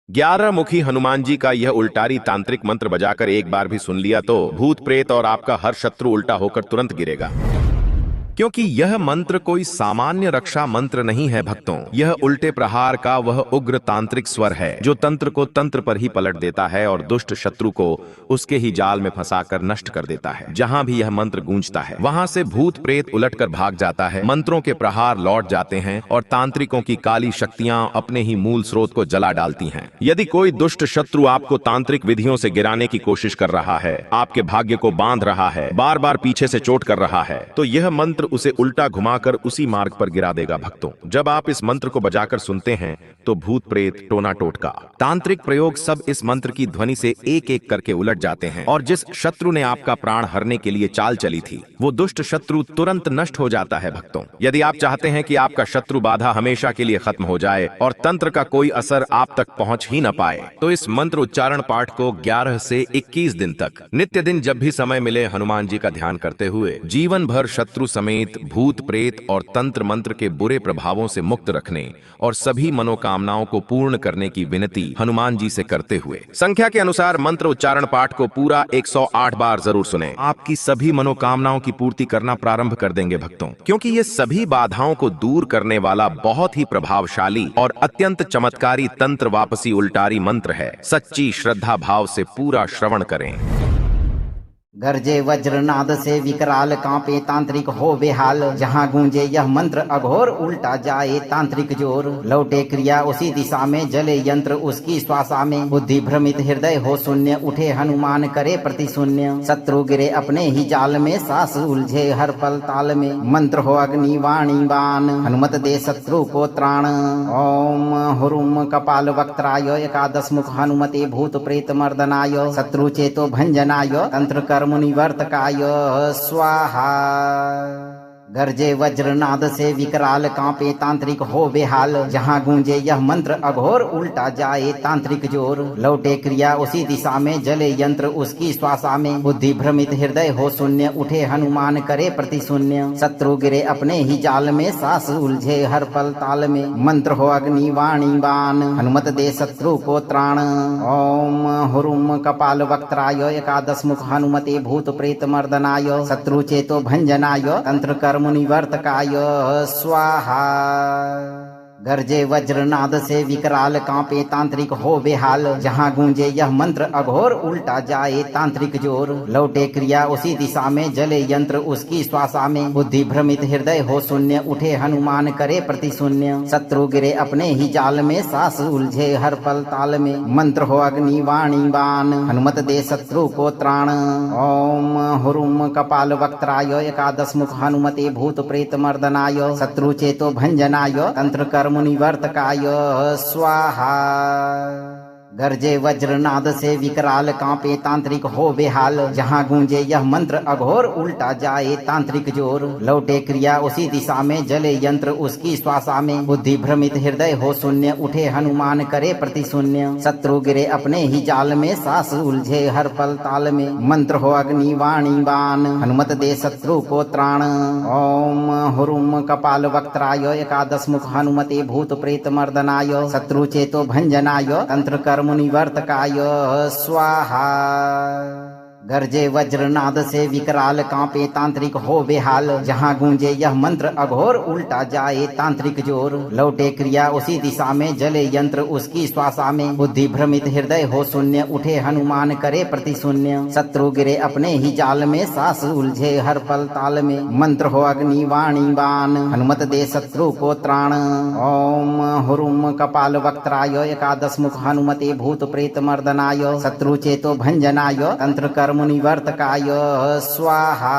11 मुखी हनुमान जी का यह उल्टारी तांत्रिक मंत्र बजाकर एक बार भी सुन लिया तो भूत प्रेत और आपका हर शत्रु उल्टा होकर तुरंत गिरेगा। क्योंकि यह मंत्र कोई सामान्य रक्षा मंत्र नहीं है भक्तों, यह उल्टे प्रहार का वह उग्र तांत्रिक स्वर है जो तंत्र को तंत्र पर ही पलट देता है और दुष्ट शत्रु को उसके ही जाल में फंसाकर नष्ट कर देता है। जहां भी यह मंत्र गूंजता है वहां से भूत प्रेत उलटकर भाग जाता है, मंत्रों के प्रहार लौट जाते हैं और तांत्रिकों की काली शक्तियां अपने ही मूल स्रोत को जला डालती हैं। यदि कोई दुष्ट शत्रु आपको तांत्रिक विधियों से गिराने की कोशिश कर रहा है, आपके भाग्य को बांध रहा है, बार बार पीछे से चोट कर रहा है, तो यह मंत्र उसे उल्टा घुमाकर उसी मार्ग पर गिरा देगा भक्तों। जब आप इस मंत्र को बजाकर सुनते हैं तो भूत प्रेत, टोना टोटका, तांत्रिक प्रयोग सब इस मंत्र की ध्वनि से एक एक करके उलट जाते हैं और जिस शत्रु ने आपका प्राण हरने के लिए चाल चली थी वो दुष्ट शत्रु तुरंत नष्ट हो जाता है भक्तों। यदि आप चाहते हैं कि आपका शत्रु बाधा हमेशा के लिए खत्म हो जाए और तंत्र का कोई असर आप तक पहुंच ही न पाए तो इस मंत्र उच्चारण पाठ को 11 से 21 दिन तक नित्य दिन जब भी समय मिले हनुमान जी का ध्यान करते हुए जीवन भर शत्रु समेत भूत प्रेत और तंत्र मंत्र के बुरे प्रभावों से मुक्त रखने और सभी मनोकामनाओं को पूर्ण करने की विनती हनुमान जी से करते हुए संख्या के अनुसार मंत्र उच्चारण पाठ को पूरा 108 बार जरूर सुने। आपकी सभी मनोकामनाओं की पूर्ति करना प्रारंभ कर देंगे भक्तों, क्योंकि ये सभी बाधाओं को दूर करने वाला बहुत ही प्रभावशाली और अत्यंत चमत्कारी तंत्र वापसी उल्टारी मंत्र है। सच्ची श्रद्धा भाव से पूरा श्रवण करें। गरजे वज्रनाद से विकराल कांपे तांत्रिक हो बेहाल, जहां गूंजे यह मंत्र अघोर उल्टा जाए तांत्रिक जोर। लौटे क्रिया उसी दिशा में, जले यंत्र उसकी श्वासा में। बुद्धि भ्रमित हृदय हो शून्य, उठे हनुमान करे प्रति शून्य। शत्रु गिरे अपने ही जाल में, सांस उलझे हर पल ताल में। मंत्र हो अग्नि वाणी बाण, हनुमत दे शत्रु को त्राण। ओम हुरुम कपाल वक्त्राय, एकादश मुख हनुमते भूत प्रेत मर्दनाय। शत्रु चेतो भंजनाय, तंत्र कर मुनिवर्तकाय स्वाहा। गरजे वज्रनाद से विकराल कांपे तांत्रिक हो बेहाल, जहां गूंजे यह मंत्र अघोर उल्टा जाए तांत्रिक जोर। लौटे क्रिया उसी दिशा में, जले यंत्र उसकी श्वासा में। बुद्धि भ्रमित हृदय हो शून्य, उठे हनुमान करे प्रति शून्य। शत्रु गिरे अपने ही जाल में, सांस उलझे हर पल ताल में। मंत्र हो अग्नि वाणी बाण, हनुमत दे शत्रु को त्राण। ओम हुरुम कपाल वक्त्राय, एकादश मुख हनुमते भूत प्रेत मर्दनाय। शत्रु चेतो भंजनाय, तंत्र कर मुनिवर्तकाय स्वाहा। गरजे वज्रनाद से विकराल कांपे तांत्रिक हो बेहाल, जहां गूंजे यह मंत्र अघोर उल्टा जाए तांत्रिक जोर। लौटे क्रिया उसी दिशा में, जले यंत्र उसकी श्वासा में। बुद्धि भ्रमित हृदय हो शून्य, उठे हनुमान करे प्रति शून्य। शत्रु गिरे अपने ही जाल में, सांस उलझे हर पल ताल में। मंत्र हो अग्नि वाणी बाण, हनुमत दे शत्रु को त्राण। ओम हुरुम कपाल वक्त्राय, एकादश मुख हनुमते भूत प्रेत मर्दनाय। शत्रु चेतो भंजनाय, तंत्र कर मुनिवर्तकाय स्वाहा। गरजे वज्रनाद से विकराल कांपे तांत्रिक हो बेहाल, जहां गूंजे यह मंत्र अघोर उल्टा जाए तांत्रिक जोर। लौटे क्रिया उसी दिशा में, जले यंत्र उसकी श्वासा में। बुद्धि भ्रमित हृदय हो शून्य, उठे हनुमान करे प्रति शून्य। शत्रु गिरे अपने ही जाल में, सांस उलझे हर पल ताल में। मंत्र हो अग्नि वाणी बाण, हनुमत दे शत्रु को त्राण। ओम हुरुम कपाल वक्त्राय, एकादश मुख हनुमते भूत प्रेत मर्दनाय। शत्रु चेतो भंजनाय, तंत्र कर मुनिवर्तकाय स्वाहा। गरजे वज्रनाद से विकराल कांपे तांत्रिक हो बेहाल, जहां गूंजे यह मंत्र अघोर उल्टा जाए तांत्रिक जोर। लौटे क्रिया उसी दिशा में, जले यंत्र उसकी श्वासा में। बुद्धि भ्रमित हृदय हो शून्य, उठे हनुमान करे प्रति शून्य। शत्रु गिरे अपने ही जाल में, सांस उलझे हर पल ताल में। मंत्र हो अग्नि वाणी बाण, हनुमत दे शत्रु को त्राण। ओम हुरुम कपाल वक्त्राय, एकादश मुख हनुमते भूत प्रेत मर्दनाय। शत्रु चेतो भंजनाय, तंत्र कर मुनिवर्तकाय स्वाहा।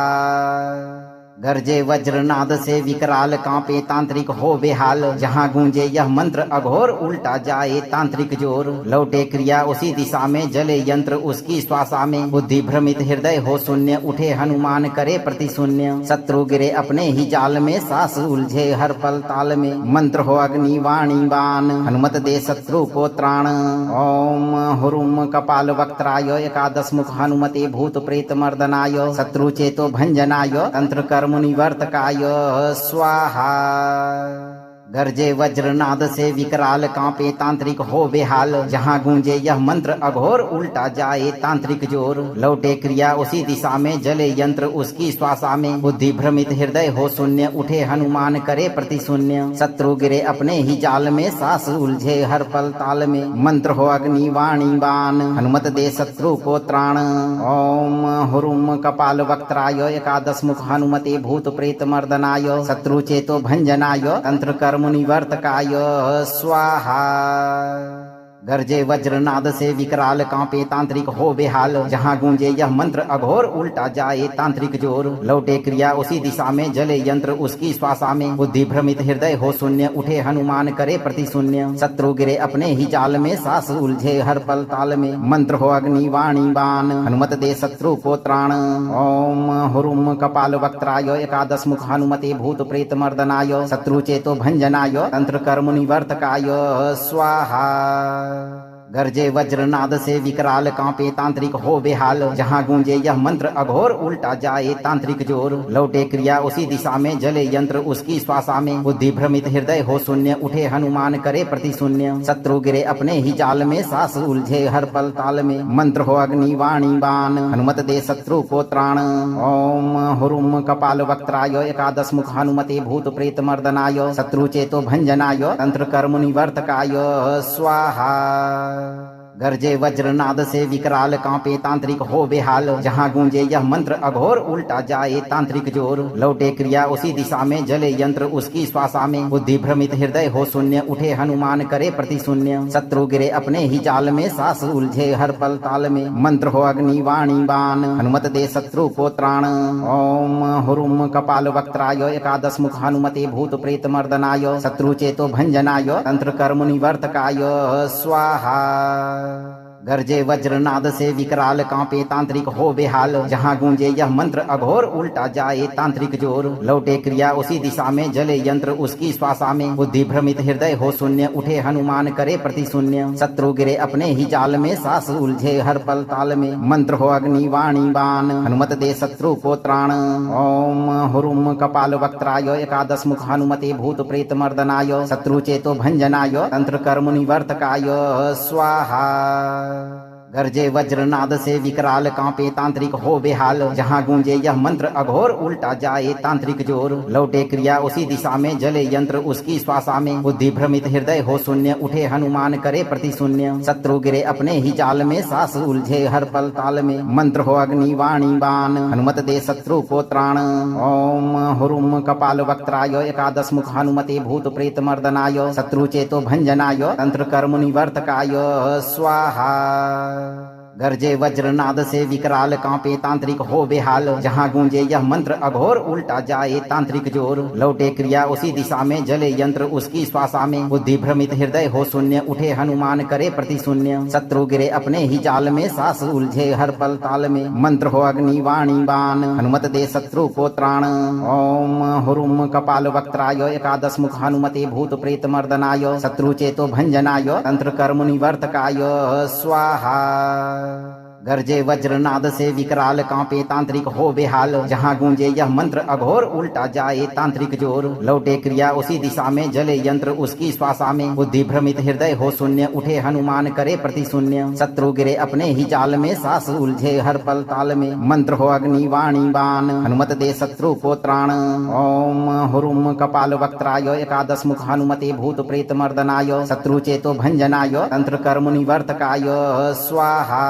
गरजे वज्रनाद से विकराल कांपे तांत्रिक हो बेहाल, जहां गूंजे यह मंत्र अघोर उल्टा जाए तांत्रिक जोर। लौटे क्रिया उसी दिशा में, जले यंत्र उसकी श्वासा में। बुद्धि भ्रमित हृदय हो शून्य, उठे हनुमान करे प्रति शून्य। शत्रु गिरे अपने ही जाल में, सांस उलझे हर पल ताल में। मंत्र हो अग्नि वाणी बाण, हनुमत दे शत्रु को त्राण। ओम हुरुम कपाल वक्त्राय, एकादश मुख हनुमते भूत प्रेत मर्दनाय। शत्रु चेतो भंजनाय, तंत्र कर मुनिवर्तकाय स्वाहा। गरजे वज्रनाद से विकराल कांपे तांत्रिक हो बेहाल जहां गूंजे यह मंत्र अघोर उल्टा जाए तांत्रिक जोर लौटे क्रिया उसी दिशा में जले यंत्र उसकी श्वासा में बुद्धि भ्रमित हृदय हो शून्य उठे हनुमान करे प्रति शून्य शत्रु गिरे अपने ही जाल में सास उलझे हर पल ताल में मंत्र हो अग्नि वाणी बाण हनुमत दे शत्रु को त्राण ओम हुरुम कपाल वक्त्राय एकादश मुख हनुमते भूत प्रेत मर्दनाय शत्रु चेतो भंजनाय तंत्र कर्म निवर्तकाय स्वाहा गरजे वज्रनाद से विकराल कांपे तांत्रिक हो बेहाल जहां गूंजे यह मंत्र अघोर उल्टा जाए तांत्रिक जोर लौटे क्रिया उसी दिशा में जले यंत्र उसकी श्वासा में बुद्धि भ्रमित हृदय हो शून्य उठे हनुमान करे प्रति शून्य शत्रु गिरे अपने ही जाल में सास उलझे हर पल ताल में मंत्र हो अग्नि वाणी बाण हनुमत दे शत्रु को त्राण ओम हुरुम कपाल वक्त्राय एकादश मुख हनुमते भूत प्रेत मर्दनाय शत्रु चेतो भंजनाय तंत्र कर्म निवर्तकाय स्वाहा गरजे वज्रनाद से विकराल कांपे तांत्रिक हो बेहाल जहां गूंजे यह मंत्र अघोर उल्टा जाए तांत्रिक जोर लौटे क्रिया उसी दिशा में जले यंत्र उसकी श्वासा में बुद्धि भ्रमित हृदय हो शून्य उठे हनुमान करे प्रति शून्य शत्रु गिरे अपने ही जाल में सास उलझे हर पल ताल में मंत्र हो अग्नि वाणी बाण हनुमत दे शत्रु को त्राण ओम हुरुम कपाल वक्त्राय एकादश मुख हनुमते भूत प्रेत मर्दनाय शत्रु चेतो भंजनाय तंत्र कर्म निवर्तकाय स्वाहा गरजे वज्रनाद से विकराल कांपे तांत्रिक हो बेहाल जहां गूंजे यह मंत्र अघोर उल्टा जाए तांत्रिक जोर लौटे क्रिया उसी दिशा में जले यंत्र उसकी श्वासा में बुद्धि भ्रमित हृदय हो शून्य उठे हनुमान करे प्रति शून्य शत्रु गिरे अपने ही जाल में सास उलझे हर पल ताल में मंत्र हो अग्नि वाणी बाण हनुमत दे शत्रु को त्राण ओम हुरुम कपाल वक्त्राय एकादश मुख हनुमते भूत प्रेत मर्दनाय शत्रु चेतो भंजनाय तंत्र कर्म निवर्तकाय स्वाहा गरजे वज्रनाद से विकराल कांपे तांत्रिक हो बेहाल जहां गूंजे यह मंत्र अघोर उल्टा जाए तांत्रिक जोर लौटे क्रिया उसी दिशा में जले यंत्र उसकी श्वासा में बुद्धि भ्रमित हृदय हो शून्य उठे हनुमान करे प्रति शून्य शत्रु गिरे अपने ही जाल में सास उलझे हर पल ताल में मंत्र हो अग्नि वाणी बाण हनुमत दे शत्रु को त्राण ओम हुरुम कपाल वक्त्राय एकादश मुख हनुमते भूत प्रेत मर्दनाय शत्रु चेतो भंजनाय तंत्र कर्म निवर्तकाय स्वाहा गरजे वज्रनाद से विकराल कांपे तांत्रिक हो बेहाल जहां गूंजे यह मंत्र अघोर उल्टा जाए तांत्रिक जोर लौटे क्रिया उसी दिशा में जले यंत्र उसकी श्वासा में बुद्धि भ्रमित हृदय हो शून्य उठे हनुमान करे प्रति शून्य शत्रु गिरे अपने ही जाल में सास उलझे हर पल ताल में मंत्र हो अग्नि वाणी बाण हनुमत दे शत्रु को त्राण ओम हुरुम कपाल वक्त्राय एकादश मुख हनुमते भूत प्रेत मर्दनाय शत्रु चेतो भंजनाय तंत्र कर्म निवर्तकाय स्वाहा गरजे वज्रनाद से विकराल कांपे तांत्रिक हो बेहाल जहां गूंजे यह मंत्र अघोर उल्टा जाए तांत्रिक जोर लौटे क्रिया उसी दिशा में जले यंत्र उसकी श्वासा में बुद्धि भ्रमित हृदय हो शून्य उठे हनुमान करे प्रति शून्य शत्रु गिरे अपने ही जाल में सास उलझे हर पल ताल में मंत्र हो अग्नि वाणी बाण हनुमत दे शत्रु को त्राण ओम हुरुम कपाल वक्त्राय एकादश मुख हनुमते भूत प्रेत मर्दनाय शत्रु चेतो भंजनाय तंत्र कर्म निवर्तकाय स्वाहा गरजे वज्रनाद से विकराल कांपे तांत्रिक हो बेहाल जहां गूंजे यह मंत्र अघोर उल्टा जाए तांत्रिक जोर लौटे क्रिया उसी दिशा में जले यंत्र उसकी श्वासा में बुद्धि भ्रमित हृदय हो शून्य उठे हनुमान करे प्रति शून्य शत्रु गिरे अपने ही जाल में सास उलझे हर पल ताल में मंत्र हो अग्नि वाणी बाण हनुमत दे शत्रु को त्राण ओम हुरुम कपाल वक्त्राय एकादश मुख हनुमते भूत प्रेत मर्दनाय शत्रु चेतो भंजनाय तंत्र कर्म निवर्तकाय स्वाहा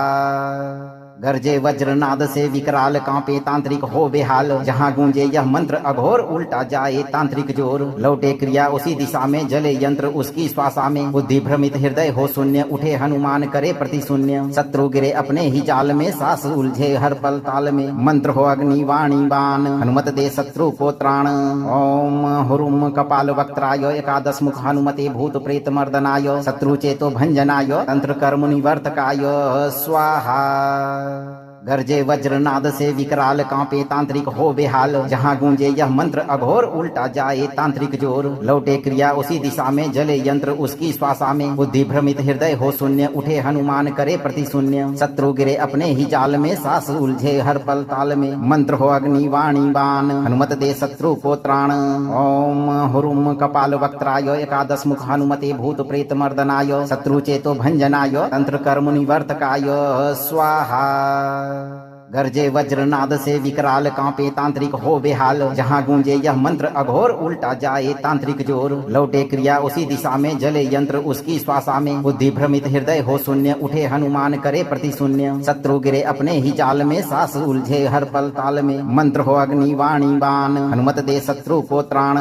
गरजे वज्रनाद से विकराल कांपे तांत्रिक हो बेहाल जहां गूंजे यह मंत्र अघोर उल्टा जाए तांत्रिक जोर लौटे क्रिया उसी दिशा में जले यंत्र उसकी श्वासा में बुद्धि भ्रमित हृदय हो शून्य उठे हनुमान करे प्रति शून्य शत्रु गिरे अपने ही जाल में सास उलझे हर पल ताल में मंत्र हो अग्नि वाणी बाण हनुमत दे शत्रु को त्राण ओम हुरुम कपाल वक्त्राय एकादश मुख हनुमते भूत प्रेत मर्दनाय शत्रु चेतो भंजनाय तंत्र कर्म निवर्तकाय स्वाहा गरजे वज्रनाद से विकराल कांपे तांत्रिक हो बेहाल जहां गूंजे यह मंत्र अघोर उल्टा जाए तांत्रिक जोर लौटे क्रिया उसी दिशा में जले यंत्र उसकी श्वासा में बुद्धि भ्रमित हृदय हो शून्य उठे हनुमान करे प्रति शून्य शत्रु गिरे अपने ही जाल में सास उलझे हर पल ताल में मंत्र हो अग्नि वाणी बाण हनुमत दे शत्रु को त्राण ओम हुरुम कपाल वक्त्राय एकादश मुख हनुमते भूत प्रेत मर्दनाय शत्रु चेतो भंजनाय तंत्र कर्म निवर्तकाय स्वाहा गरजे वज्रनाद से विकराल कांपे तांत्रिक हो बेहाल जहां गूंजे यह मंत्र अघोर उल्टा जाए तांत्रिक जोर लौटे क्रिया उसी दिशा में जले यंत्र उसकी श्वासा में बुद्धि भ्रमित हृदय हो शून्य उठे हनुमान करे प्रति शून्य शत्रु गिरे अपने ही जाल में सास उलझे हर पल ताल में मंत्र हो अग्नि वाणी बाण हनुमत दे शत्रु को त्राण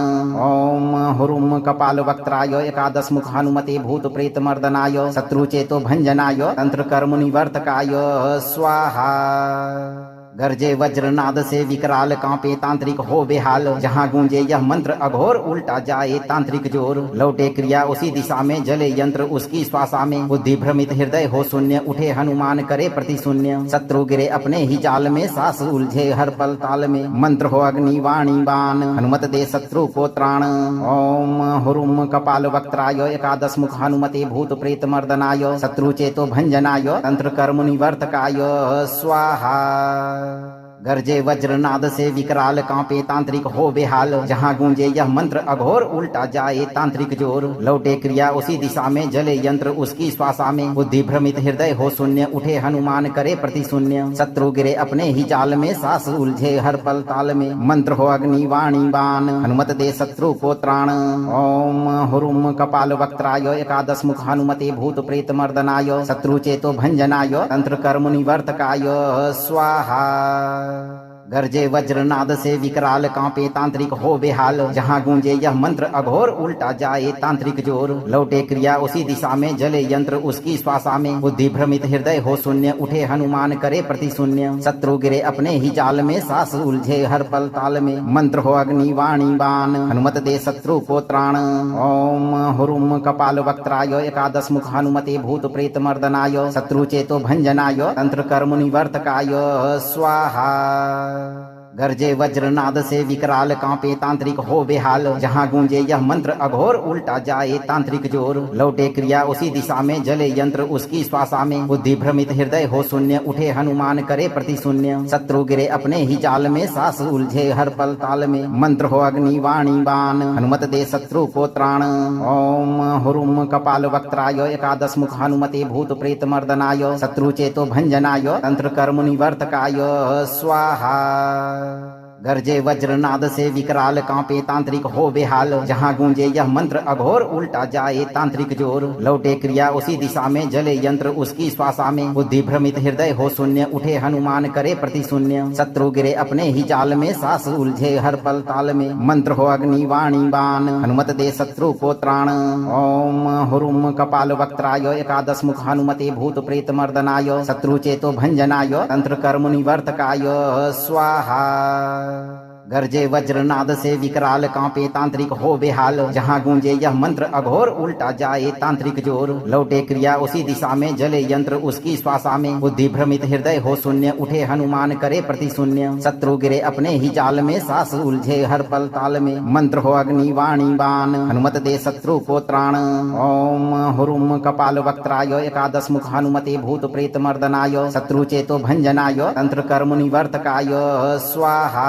ओम हुरुम कपाल वक्त्राय एकादश मुख हनुमते भूत प्रेत मर्दनाय शत्रु चेतो भंजनाय तंत्र कर्म निवर्तकाय स्वाहा गरजे वज्रनाद से विकराल कांपे तांत्रिक हो बेहाल जहां गूंजे यह मंत्र अघोर उल्टा जाए तांत्रिक जोर लौटे क्रिया उसी दिशा में जले यंत्र उसकी श्वासा में बुद्धि भ्रमित हृदय हो शून्य उठे हनुमान करे प्रति शून्य शत्रु गिरे अपने ही जाल में सास उलझे हर पल ताल में मंत्र हो अग्नि वाणी बाण हनुमत दे शत्रु को त्राण ओम हुरुम कपाल वक्त्राय एकादश मुख हनुमते भूत प्रेत मर्दनाय शत्रु चेतो भंजनाय तंत्र कर्म निवर्तकाय स्वाहा गरजे वज्रनाद से विकराल कांपे तांत्रिक हो बेहाल जहां गूंजे यह मंत्र अघोर उल्टा जाए तांत्रिक जोर लौटे क्रिया उसी दिशा में जले यंत्र उसकी श्वासा में बुद्धि भ्रमित हृदय हो शून्य उठे हनुमान करे प्रति शून्य शत्रु गिरे अपने ही जाल में सास उलझे हर पल ताल में मंत्र हो अग्नि वाणी बाण हनुमत दे शत्रु को त्राण ओम हुरुम कपाल वक्त्राय एकादश मुख हनुमते भूत प्रेत मर्दनाय शत्रु चेतो भंजनाय तंत्र कर्म निवर्तकाय स्वाहा गरजे वज्रनाद से विकराल कांपे तांत्रिक हो बेहाल जहां गूंजे यह मंत्र अघोर उल्टा जाए तांत्रिक जोर लौटे क्रिया उसी दिशा में जले यंत्र उसकी श्वासा में बुद्धि भ्रमित हृदय हो शून्य उठे हनुमान करे प्रति शून्य शत्रु गिरे अपने ही जाल में सास उलझे हर पल ताल में मंत्र हो अग्नि वाणी बाण हनुमत दे शत्रु को त्राण ओम हुरुम कपाल वक्त्राय एकादश मुख हनुमते भूत प्रेत मर्दनाय शत्रु चेतो भंजनाय तंत्र कर्म निवर्तकाय स्वाहा गरजे वज्रनाद से विकराल कांपे तांत्रिक हो बेहाल जहां गूंजे यह मंत्र अघोर उल्टा जाए तांत्रिक जोर लौटे क्रिया उसी दिशा में जले यंत्र उसकी श्वासा में बुद्धि भ्रमित हृदय हो शून्य उठे हनुमान करे प्रति शून्य शत्रु गिरे अपने ही जाल में सास उलझे हर पल ताल में मंत्र हो अग्नि वाणी बाण हनुमत दे शत्रु को त्राण ओम हुरुम कपाल वक्त्राय एकादश मुख हनुमते भूत प्रेत मर्दनाय शत्रु चेतो भंजनाय तंत्र कर्म निवर्तकाय स्वाहा गरजे वज्रनाद से विकराल कांपे तांत्रिक हो बेहाल जहां गूंजे यह मंत्र अघोर उल्टा जाए तांत्रिक जोर लौटे क्रिया उसी दिशा में जले यंत्र उसकी श्वासा में बुद्धि भ्रमित हृदय हो शून्य उठे हनुमान करे प्रति शून्य शत्रु गिरे अपने ही जाल में सास उलझे हर पल ताल में मंत्र हो अग्नि वाणी बाण हनुमत दे शत्रु को त्राण ओम हुरुम कपाल वक्त्राय एकादश मुख हनुमते भूत प्रेत मर्दनाय शत्रु चेतो भंजनाय तंत्र कर्म निवर्तकाय स्वाहा गरजे वज्रनाद से विकराल कांपे तांत्रिक हो बेहाल जहां गूंजे यह मंत्र अघोर उल्टा जाए तांत्रिक जोर लौटे क्रिया उसी दिशा में जले यंत्र उसकी श्वासा में बुद्धि भ्रमित हृदय हो शून्य उठे हनुमान करे प्रति शून्य शत्रु गिरे अपने ही जाल में सास उलझे हर पल ताल में मंत्र हो अग्नि वाणी बाण हनुमत दे शत्रु को त्राण ओम हुरुम कपाल वक्त्राय एकादश मुख हनुमते भूत प्रेत मर्दनाय शत्रु चेतो भंजनाय तंत्र कर्म निवर्तकाय स्वाहा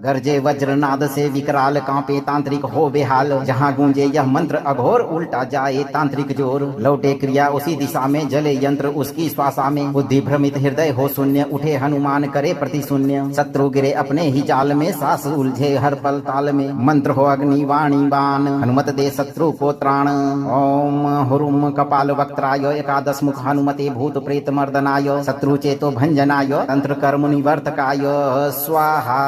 गरजे वज्रनाद से विकराल कांपे तांत्रिक हो बेहाल जहां गूंजे यह मंत्र अघोर उल्टा जाए तांत्रिक जोर लौटे क्रिया उसी दिशा में जले यंत्र उसकी श्वासा में बुद्धि भ्रमित हृदय हो शून्य उठे हनुमान करे प्रति शून्य शत्रु गिरे अपने ही जाल में सास उलझे हर पल ताल में मंत्र हो अग्नि वाणी बाण हनुमत दे शत्रु को त्राण ओम हुरुम कपाल वक्त्राय एकादश मुख हनुमते भूत प्रेत मर्दनाय शत्रु चेतो भंजनाय तंत्र कर्म निवर्तकाय स्वाहा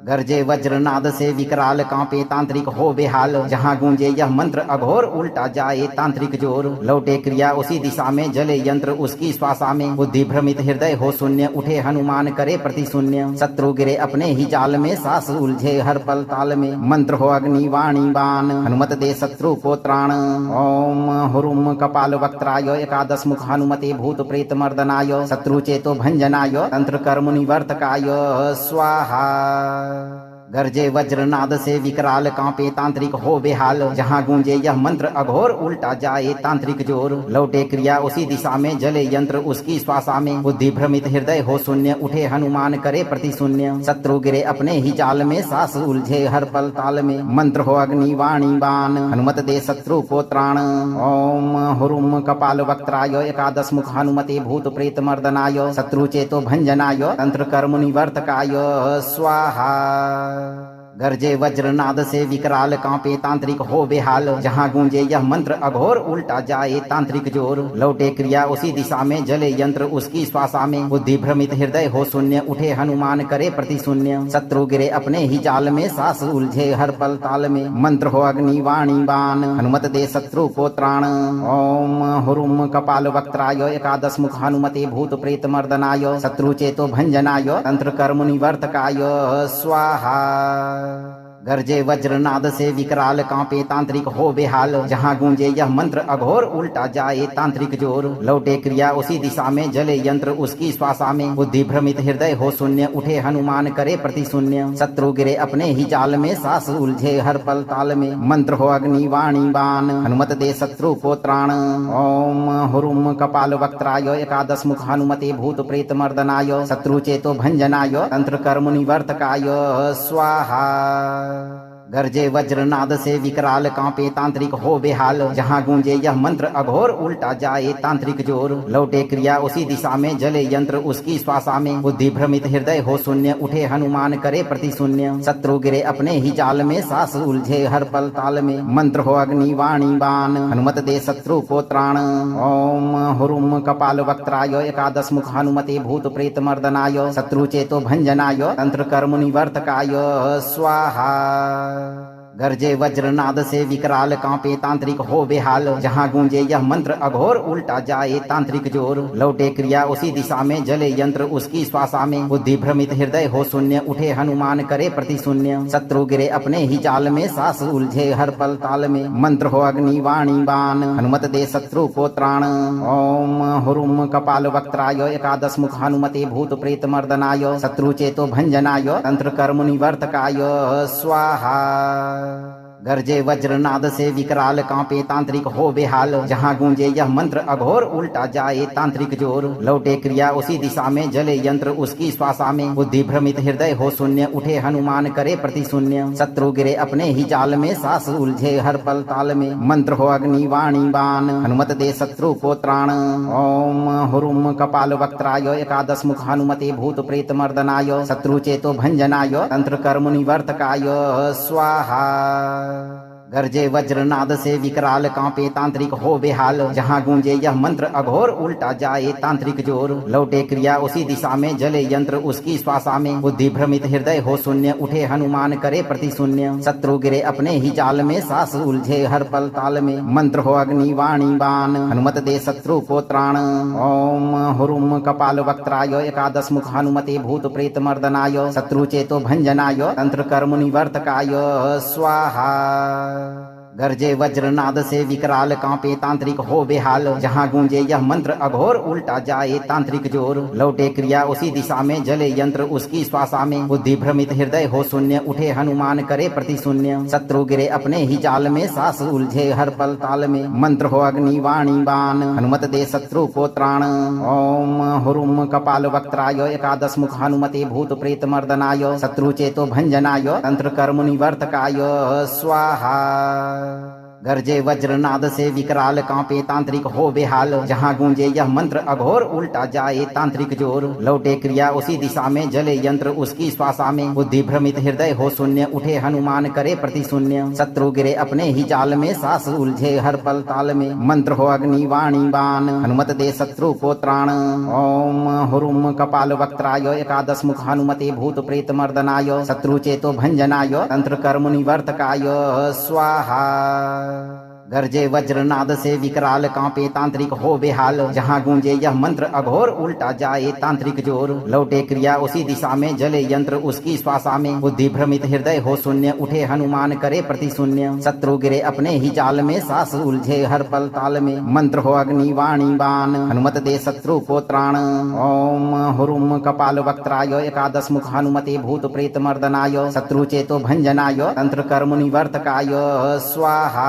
गरजे वज्रनाद से विकराल कांपे तांत्रिक हो बेहाल जहां गूंजे यह मंत्र अघोर उल्टा जाए तांत्रिक जोर लौटे क्रिया उसी दिशा में जले यंत्र उसकी श्वासा में बुद्धि भ्रमित हृदय हो शून्य उठे हनुमान करे प्रति शून्य शत्रु गिरे अपने ही जाल में सास उलझे हर पल ताल में मंत्र हो अग्नि वाणी बाण हनुमत दे शत्रु को त्राण ओम हुरुम कपाल वक्त्राय एकादश मुख हनुमते भूत प्रेत मर्दनाय शत्रु चेतो भंजनाय तंत्र कर्म निवर्तकाय स्वाहा गरजे वज्रनाद से विकराल कांपे तांत्रिक हो बेहाल जहां गूंजे यह मंत्र अघोर उल्टा जाए तांत्रिक जोर लौटे क्रिया उसी दिशा में जले यंत्र उसकी श्वासा में बुद्धि भ्रमित हृदय हो शून्य उठे हनुमान करे प्रति शून्य शत्रु गिरे अपने ही जाल में सास उलझे हर पल ताल में मंत्र हो अग्नि वाणी बाण हनुमत दे शत्रु को त्राण ओम हुरुम कपाल वक्त्राय एकादश मुख हनुमते भूत प्रेत मर्दनाय शत्रु चेतो भंजनाय तंत्र कर्म निवर्तकाय स्वाहा गरजे वज्रनाद से विकराल कांपे तांत्रिक हो बेहाल जहां गूंजे यह मंत्र अघोर उल्टा जाए तांत्रिक जोर लौटे क्रिया उसी दिशा में जले यंत्र उसकी श्वासा में बुद्धि भ्रमित हृदय हो शून्य उठे हनुमान करे प्रति शून्य शत्रु गिरे अपने ही जाल में सास उलझे हर पल ताल में मंत्र हो अग्नि वाणी बाण हनुमत दे शत्रु को त्राण ओम हुरुम कपाल वक्त्राय एकादश मुख हनुमते भूत प्रेत मर्दनाय शत्रु चेतो भंजनाय तंत्र कर्म निवर्तकाय स्वाहा गरजे वज्रनाद से विकराल कांपे तांत्रिक हो बेहाल जहां गूंजे यह मंत्र अघोर उल्टा जाए तांत्रिक जोर लौटे क्रिया उसी दिशा में जले यंत्र उसकी श्वासा में बुद्धि भ्रमित हृदय हो शून्य उठे हनुमान करे प्रति शून्य शत्रु गिरे अपने ही जाल में सास उलझे हर पल ताल में मंत्र हो अग्नि वाणी बाण हनुमत दे शत्रु को त्राण ओम हुरुम कपाल वक्त्राय एकादश मुख हनुमते भूत प्रेत मर्दनाय शत्रु चेतो भंजनाय तंत्र कर्म निवर्तकाय स्वाहा गरजे वज्रनाद से विकराल कांपे तांत्रिक हो बेहाल जहां गूंजे यह मंत्र अघोर उल्टा जाए तांत्रिक जोर लौटे क्रिया उसी दिशा में जले यंत्र उसकी श्वासा में बुद्धि भ्रमित हृदय हो शून्य उठे हनुमान करे प्रति शून्य शत्रु गिरे अपने ही जाल में सास उलझे हर पल ताल में मंत्र हो अग्नि वाणी बाण हनुमत दे शत्रु को त्राण ओम हुरुम कपाल वक्त्राय एकादश मुख हनुमते भूत प्रेत मर्दनाय शत्रु चेतो भंजनाय तंत्र कर्म निवर्तकाय स्वाहा गरजे वज्रनाद से विकराल कांपे तांत्रिक हो बेहाल जहां गूंजे यह मंत्र अघोर उल्टा जाए तांत्रिक जोर लौटे क्रिया उसी दिशा में जले यंत्र उसकी श्वासा में बुद्धि भ्रमित हृदय हो शून्य उठे हनुमान करे प्रति शून्य शत्रु गिरे अपने ही जाल में सास उलझे हर पल ताल में मंत्र हो अग्नि वाणी बाण हनुमत दे शत्रु को त्राण ओम हुरुम कपाल वक्त्राय एकादश मुख हनुमते भूत प्रेत मर्दनाय शत्रु चेतो भंजनाय तंत्र कर्म निवर्तकाय स्वाहा गरजे वज्रनाद से विकराल कांपे तांत्रिक हो बेहाल जहां गूंजे यह मंत्र अघोर उल्टा जाए तांत्रिक जोर लौटे क्रिया उसी दिशा में जले यंत्र उसकी श्वासा में बुद्धि भ्रमित हृदय हो शून्य उठे हनुमान करे प्रति शून्य शत्रु गिरे अपने ही जाल में सास उलझे हर पल ताल में मंत्र हो अग्नि वाणी बाण हनुमत दे शत्रु को त्राण ओम हुरुम कपाल वक्त्राय एकादश मुख हनुमते भूत प्रेत मर्दनाय शत्रु चेतो भंजनाय तंत्र कर्म निवर्तकाय स्वाहा गरजे वज्रनाद से विकराल कांपे तांत्रिक हो बेहाल जहां गूंजे यह मंत्र अघोर उल्टा जाए तांत्रिक जोर लौटे क्रिया उसी दिशा में जले यंत्र उसकी श्वासा में बुद्धि भ्रमित हृदय हो शून्य उठे हनुमान करे प्रति शून्य शत्रु गिरे अपने ही जाल में सास उलझे हर पल ताल में मंत्र हो अग्नि वाणी बाण हनुमत दे शत्रु को त्राण ओम हुरुम कपाल वक्त्राय एकादश मुख हनुमते भूत प्रेत मर्दनाय शत्रु चेतो भंजनाय तंत्र कर्म निवर्तकाय स्वाहा गरजे वज्रनाद से विकराल कांपे तांत्रिक हो बेहाल जहां गूंजे यह मंत्र अघोर उल्टा जाए तांत्रिक जोर लौटे क्रिया उसी दिशा में जले यंत्र उसकी श्वासा में बुद्धि भ्रमित हृदय हो शून्य उठे हनुमान करे प्रति शून्य शत्रु गिरे अपने ही जाल में सास उलझे हर पल ताल में मंत्र हो अग्नि वाणी बाण हनुमत दे शत्रु को त्राण ओम हुरुम कपाल वक्त्राय एकादश मुख हनुमते भूत प्रेत मर्दनाय शत्रु चेतो भंजनाय तंत्र कर्म निवर्तकाय स्वाहा गरजे वज्रनाद से विकराल कांपे तांत्रिक हो बेहाल जहां गूंजे यह मंत्र अघोर उल्टा जाए तांत्रिक जोर लौटे क्रिया उसी दिशा में जले यंत्र उसकी श्वासा में बुद्धि भ्रमित हृदय हो शून्य उठे हनुमान करे प्रति शून्य शत्रु गिरे अपने ही जाल में सास उलझे हर पल ताल में मंत्र हो अग्नि वाणी बाण हनुमत दे शत्रु को त्राण ओम हुरुम कपाल वक्त्राय एकादश मुख हनुमते भूत प्रेत मर्दनाय शत्रु चेतो भंजनाय तंत्र कर्म निवर्तकाय स्वाहा गरजे वज्रनाद से विकराल कांपे तांत्रिक हो बेहाल जहां गूंजे यह मंत्र अघोर उल्टा जाए तांत्रिक जोर लौटे क्रिया उसी दिशा में जले यंत्र उसकी श्वासा में बुद्धि भ्रमित हृदय हो शून्य उठे हनुमान करे प्रति शून्य शत्रु गिरे अपने ही जाल में सास उलझे हर पल ताल में मंत्र हो अग्नि वाणी बाण हनुमत दे शत्रु को त्राण ओम हुरुम कपाल वक्त्राय एकादश मुख हनुमते भूत प्रेत मर्दनाय शत्रु चेतो भंजनाय तंत्र कर्म निवर्तकाय स्वाहा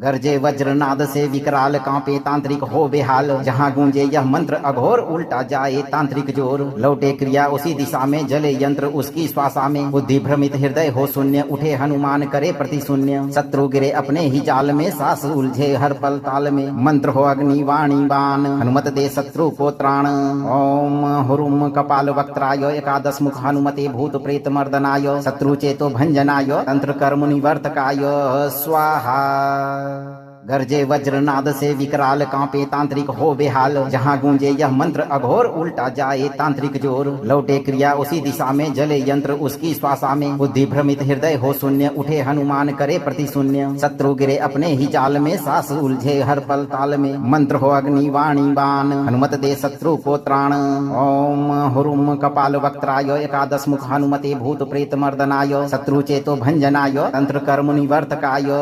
गरजे वज्रनाद से विकराल कांपे तांत्रिक हो बेहाल जहां गूंजे यह मंत्र अघोर उल्टा जाए तांत्रिक जोर लौटे क्रिया उसी दिशा में जले यंत्र उसकी श्वासा में बुद्धि भ्रमित हृदय हो शून्य उठे हनुमान करे प्रति शून्य शत्रु गिरे अपने ही जाल में सास उलझे हर पल ताल में मंत्र हो अग्नि वाणी बाण हनुमत दे शत्रु को त्राण ओम हुरुम कपाल वक्त्राय एकादश मुख हनुमते भूत प्रेत मर्दनाय शत्रु चेतो भंजनाय तंत्र कर्म निवर्तकाय स्वाहा गरजे वज्रनाद से विकराल कांपे तांत्रिक हो बेहाल जहां गूंजे यह मंत्र अघोर उल्टा जाए तांत्रिक जोर लौटे क्रिया उसी दिशा में जले यंत्र उसकी श्वासा में बुद्धि भ्रमित हृदय हो शून्य उठे हनुमान करे प्रति शून्य शत्रु गिरे अपने ही जाल में सास उलझे हर पल ताल में मंत्र हो अग्नि वाणी बाण हनुमत दे शत्रु को त्राण ओम हुरुम कपाल वक्त्राय एकादश मुख हनुमते भूत प्रेत मर्दनाय शत्रु चेतो भंजनाय तंत्र कर्म निवर्तकाय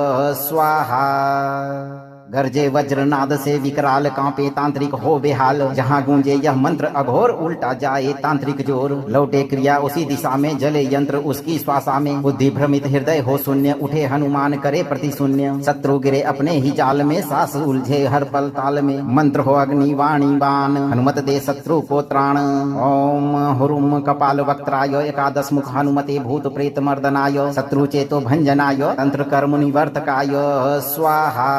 स्वाहा गरजे वज्रनाद से विकराल कांपे तांत्रिक हो बेहाल जहां गूंजे यह मंत्र अघोर उल्टा जाए तांत्रिक जोर लौटे क्रिया उसी दिशा में जले यंत्र उसकी श्वासा में बुद्धि भ्रमित हृदय हो शून्य उठे हनुमान करे प्रति शून्य शत्रु गिरे अपने ही जाल में सास उलझे हर पल ताल में मंत्र हो अग्नि वाणी बाण हनुमत दे शत्रु को त्राण ओम हुरुम कपाल वक्त्राय एकादश मुख हनुमते भूत प्रेत मर्दनाय शत्रु चेतो भंजनाय तंत्र कर्म निवर्तकाय स्वाहा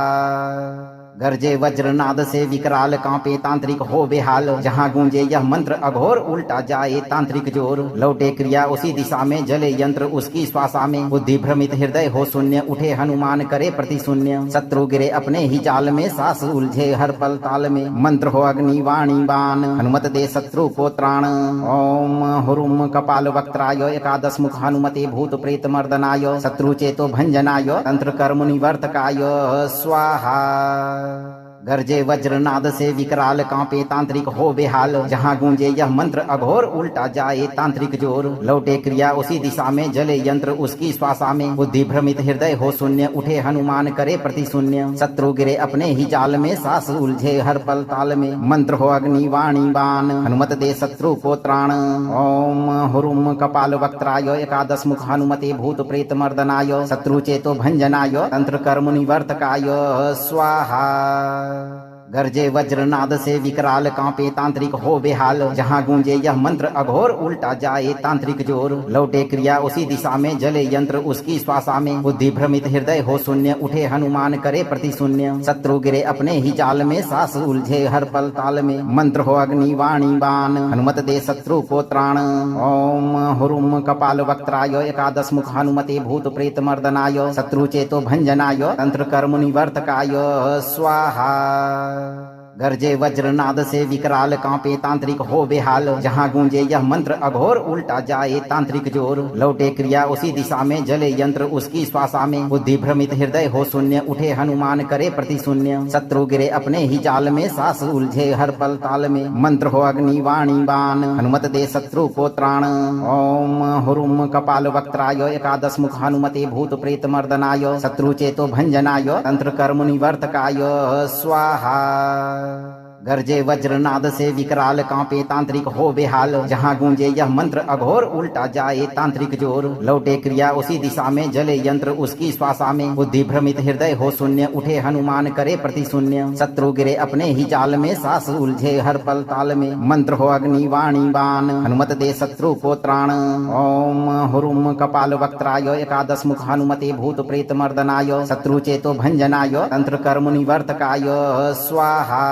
गरजे वज्रनाद से विकराल कांपे तांत्रिक हो बेहाल जहां गूंजे यह मंत्र अघोर उल्टा जाए तांत्रिक जोर लौटे क्रिया उसी दिशा में जले यंत्र उसकी श्वासा में बुद्धि भ्रमित हृदय हो शून्य उठे हनुमान करे प्रति शून्य शत्रु गिरे अपने ही जाल में सास उलझे हर पल ताल में मंत्र हो अग्नि वाणी बाण हनुमत दे शत्रु को त्राण ओम हुरुम कपाल वक्त्राय एकादश मुख हनुमते भूत प्रेत मर्दनाय शत्रु चेतो भंजनाय तंत्र कर्म निवर्तकाय स्वाहा गरजे वज्रनाद से विकराल कांपे तांत्रिक हो बेहाल जहां गूंजे यह मंत्र अघोर उल्टा जाए तांत्रिक जोर लौटे क्रिया उसी दिशा में जले यंत्र उसकी श्वासा में बुद्धि भ्रमित हृदय हो शून्य उठे हनुमान करे प्रति शून्य शत्रु गिरे अपने ही जाल में सास उलझे हर पल ताल में मंत्र हो अग्नि वाणी बाण हनुमत दे शत्रु को त्राण ओम हुरुम कपाल वक्त्राय एकादश मुख हनुमते भूत प्रेत मर्दनाय शत्रु चेतो भंजनाय तंत्र कर्म निवर्तकाय स्वाहा गरजे वज्रनाद से विकराल कांपे तांत्रिक हो बेहाल जहां गूंजे यह मंत्र अघोर उल्टा जाए तांत्रिक जोर लौटे क्रिया उसी दिशा में जले यंत्र उसकी श्वासा में बुद्धि भ्रमित हृदय हो शून्य उठे हनुमान करे प्रति शून्य शत्रु गिरे अपने ही जाल में सास उलझे हर पल ताल में मंत्र हो अग्नि वाणी बाण हनुमत दे शत्रु को त्राण ओम हुरुम कपाल वक्त्राय एकादश मुख हनुमते भूत प्रेत मर्दनाय शत्रु चेतो भंजनाय तंत्र कर्म निवर्तकाय स्वाहा गरजे वज्रनाद से विकराल कांपे तांत्रिक हो बेहाल जहां गूंजे यह मंत्र अघोर उल्टा जाए तांत्रिक जोर लौटे क्रिया उसी दिशा में जले यंत्र उसकी श्वासा में बुद्धि भ्रमित हृदय हो शून्य उठे हनुमान करे प्रति शून्य शत्रु गिरे अपने ही जाल में सास उलझे हर पल ताल में मंत्र हो अग्नि वाणी बाण हनुमत दे शत्रु को त्राण ओम हुरुम कपाल वक्त्राय एकादश मुख हनुमते भूत प्रेत मर्दनाय शत्रु चेतो भंजनाय तंत्र कर्म निवर्तकाय स्वाहा गरजे वज्रनाद से विकराल कांपे तांत्रिक हो बेहाल जहां गूंजे यह मंत्र अघोर उल्टा जाए तांत्रिक जोर लौटे क्रिया उसी दिशा में जले यंत्र उसकी श्वासा में बुद्धि भ्रमित हृदय हो शून्य उठे हनुमान करे प्रति शून्य शत्रु गिरे अपने ही जाल में सास उलझे हर पल ताल में मंत्र हो अग्नि वाणी बाण हनुमत दे शत्रु को त्राण ओम हुरुम कपाल वक्त्राय एकादश मुख हनुमते भूत प्रेत मर्दनाय शत्रु चेतो भंजनाय तंत्र कर्म निवर्तकाय स्वाहा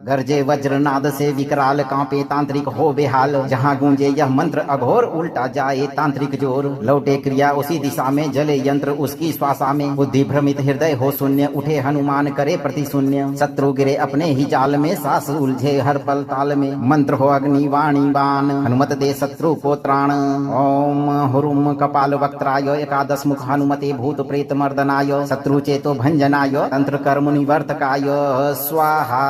गरजे वज्रनाद से विकराल कांपे तांत्रिक हो बेहाल जहां गूंजे यह मंत्र अघोर उल्टा जाए तांत्रिक जोर लौटे क्रिया उसी दिशा में जले यंत्र उसकी श्वासा में बुद्धि भ्रमित हृदय हो शून्य उठे हनुमान करे प्रति शून्य शत्रु गिरे अपने ही जाल में सास उलझे हर पल ताल में मंत्र हो अग्नि वाणी बाण हनुमत दे शत्रु को त्राण ओम हुरुम कपाल वक्त्राय एकादश मुख हनुमते भूत प्रेत मर्दनाय शत्रु चेतो भंजनाय तंत्र कर्म निवर्तकाय स्वाहा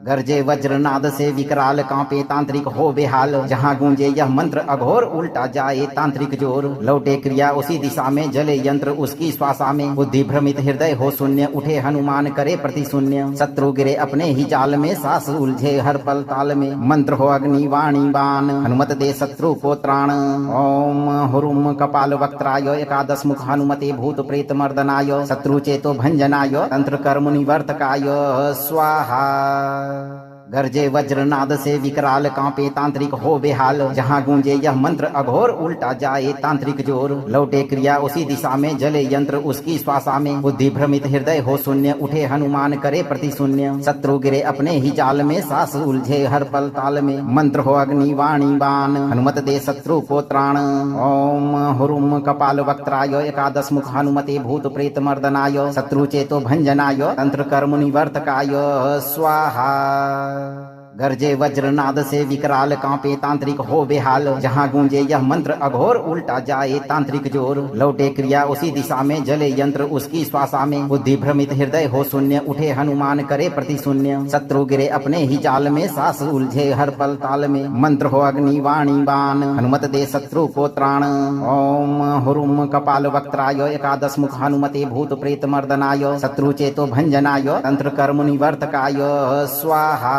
गरजे वज्रनाद से विकराल कांपे तांत्रिक हो बेहाल जहां गूंजे यह मंत्र अघोर उल्टा जाए तांत्रिक जोर लौटे क्रिया उसी दिशा में जले यंत्र उसकी श्वासा में बुद्धि भ्रमित हृदय हो शून्य उठे हनुमान करे प्रति शून्य शत्रु गिरे अपने ही जाल में सास उलझे हर पल ताल में मंत्र हो अग्नि वाणी बाण हनुमत दे शत्रु को त्राण ओम हुरुम कपाल वक्त्राय एकादश मुख हनुमते भूत प्रेत मर्दनाय शत्रु चेतो भंजनाय तंत्र कर्म निवर्तकाय स्वाहा गरजे वज्रनाद से विकराल कांपे तांत्रिक हो बेहाल जहां गूंजे यह मंत्र अघोर उल्टा जाए तांत्रिक जोर लौटे क्रिया उसी दिशा में जले यंत्र उसकी श्वासा में बुद्धि भ्रमित हृदय हो शून्य उठे हनुमान करे प्रति शून्य शत्रु गिरे अपने ही जाल में सास उलझे हर पल ताल में मंत्र हो अग्नि वाणी बाण हनुमत दे शत्रु को त्राण ओम हुरुम कपाल वक्त्राय एकादश मुख हनुमते भूत प्रेत मर्दनाय शत्रु चेतो भंजनाय तंत्र कर्म निवर्तकाय स्वाहा गरजे वज्रनाद से विकराल कांपे तांत्रिक हो बेहाल जहां गूंजे यह मंत्र अघोर उल्टा जाए तांत्रिक जोर लौटे क्रिया उसी दिशा में जले यंत्र उसकी श्वासा में बुद्धि भ्रमित हृदय हो शून्य उठे हनुमान करे प्रति शून्य शत्रु गिरे अपने ही जाल में सास उलझे हर पल ताल में मंत्र हो अग्नि वाणी बाण हनुमत दे शत्रु को त्राण ओम हुरुम कपाल वक्त्राय एकादश मुख हनुमते भूत प्रेत मर्दनाय शत्रु चेतो भंजनाय तंत्र कर्म निवर्तकाय स्वाहा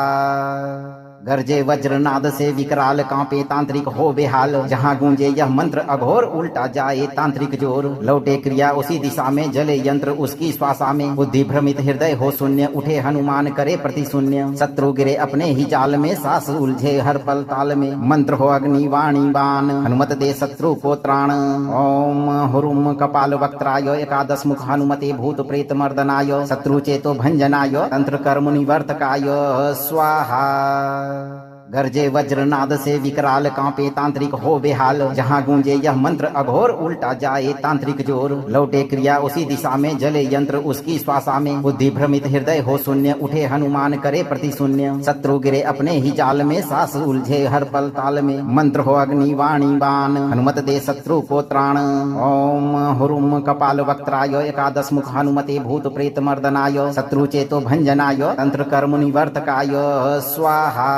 गरजे वज्रनाद से विकराल कांपे तांत्रिक हो बेहाल जहां गूंजे यह मंत्र अघोर उल्टा जाए तांत्रिक जोर लौटे क्रिया उसी दिशा में जले यंत्र उसकी श्वासा में बुद्धि भ्रमित हृदय हो शून्य उठे हनुमान करे प्रति शून्य शत्रु गिरे अपने ही जाल में सास उलझे हर पल ताल में मंत्र हो अग्नि वाणी बाण हनुमत दे शत्रु को त्राण ओम हुरुम कपाल वक्त्राय एकादश मुख हनुमते भूत प्रेत मर्दनाय शत्रु चेतो भंजनाय तंत्र कर्म निवर्तकाय स्वाहा गरजे वज्रनाद से विकराल कांपे तांत्रिक हो बेहाल जहां गूंजे यह मंत्र अघोर उल्टा जाए तांत्रिक जोर लौटे क्रिया उसी दिशा में जले यंत्र उसकी श्वासा में बुद्धि भ्रमित हृदय हो शून्य उठे हनुमान करे प्रति शून्य शत्रु गिरे अपने ही जाल में सास उलझे हर पल ताल में मंत्र हो अग्नि वाणी बाण हनुमत दे शत्रु को त्राण ओम हुरुम कपाल वक्त्राय एकादश मुख हनुमते भूत प्रेत मर्दनाय शत्रु चेतो भंजनाय तंत्र कर्म निवर्तकाय स्वाहा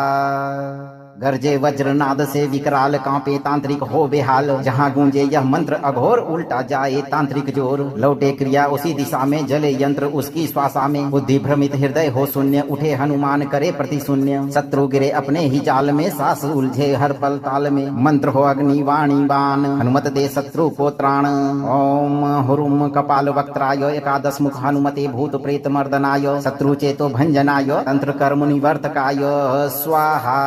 गरजे वज्रनाद से विकराल कांपे तांत्रिक हो बेहाल जहां गूंजे यह मंत्र अघोर उल्टा जाए तांत्रिक जोर लौटे क्रिया उसी दिशा में जले यंत्र उसकी श्वासा में बुद्धि भ्रमित हृदय हो शून्य उठे हनुमान करे प्रति शून्य शत्रु गिरे अपने ही जाल में सास उलझे हर पल ताल में मंत्र हो अग्नि वाणी बाण हनुमत दे शत्रु को त्राण ओम हुरुम कपाल वक्त्राय एकादश मुख हनुमते भूत प्रेत मर्दनाय शत्रु चेतो भंजनाय तंत्र कर्म निवर्तकाय स्वाहा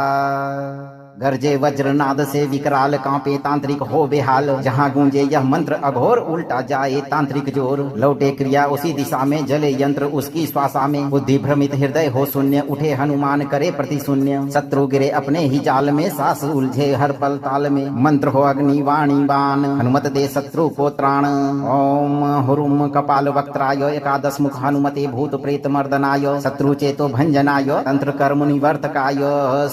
गरजे वज्रनाद से विकराल कांपे तांत्रिक हो बेहाल जहां गूंजे यह मंत्र अघोर उल्टा जाए तांत्रिक जोर लौटे क्रिया उसी दिशा में जले यंत्र उसकी श्वासा में बुद्धि भ्रमित हृदय हो शून्य उठे हनुमान करे प्रति शून्य शत्रु गिरे अपने ही जाल में सास उलझे हर पल ताल में मंत्र हो अग्नि वाणी बाण हनुमत दे शत्रु को त्राण ओम हुरुम कपाल वक्त्राय एकादश मुख हनुमते भूत प्रेत मर्दनाय शत्रु चेतो भंजनाय तंत्र कर्म निवर्तकाय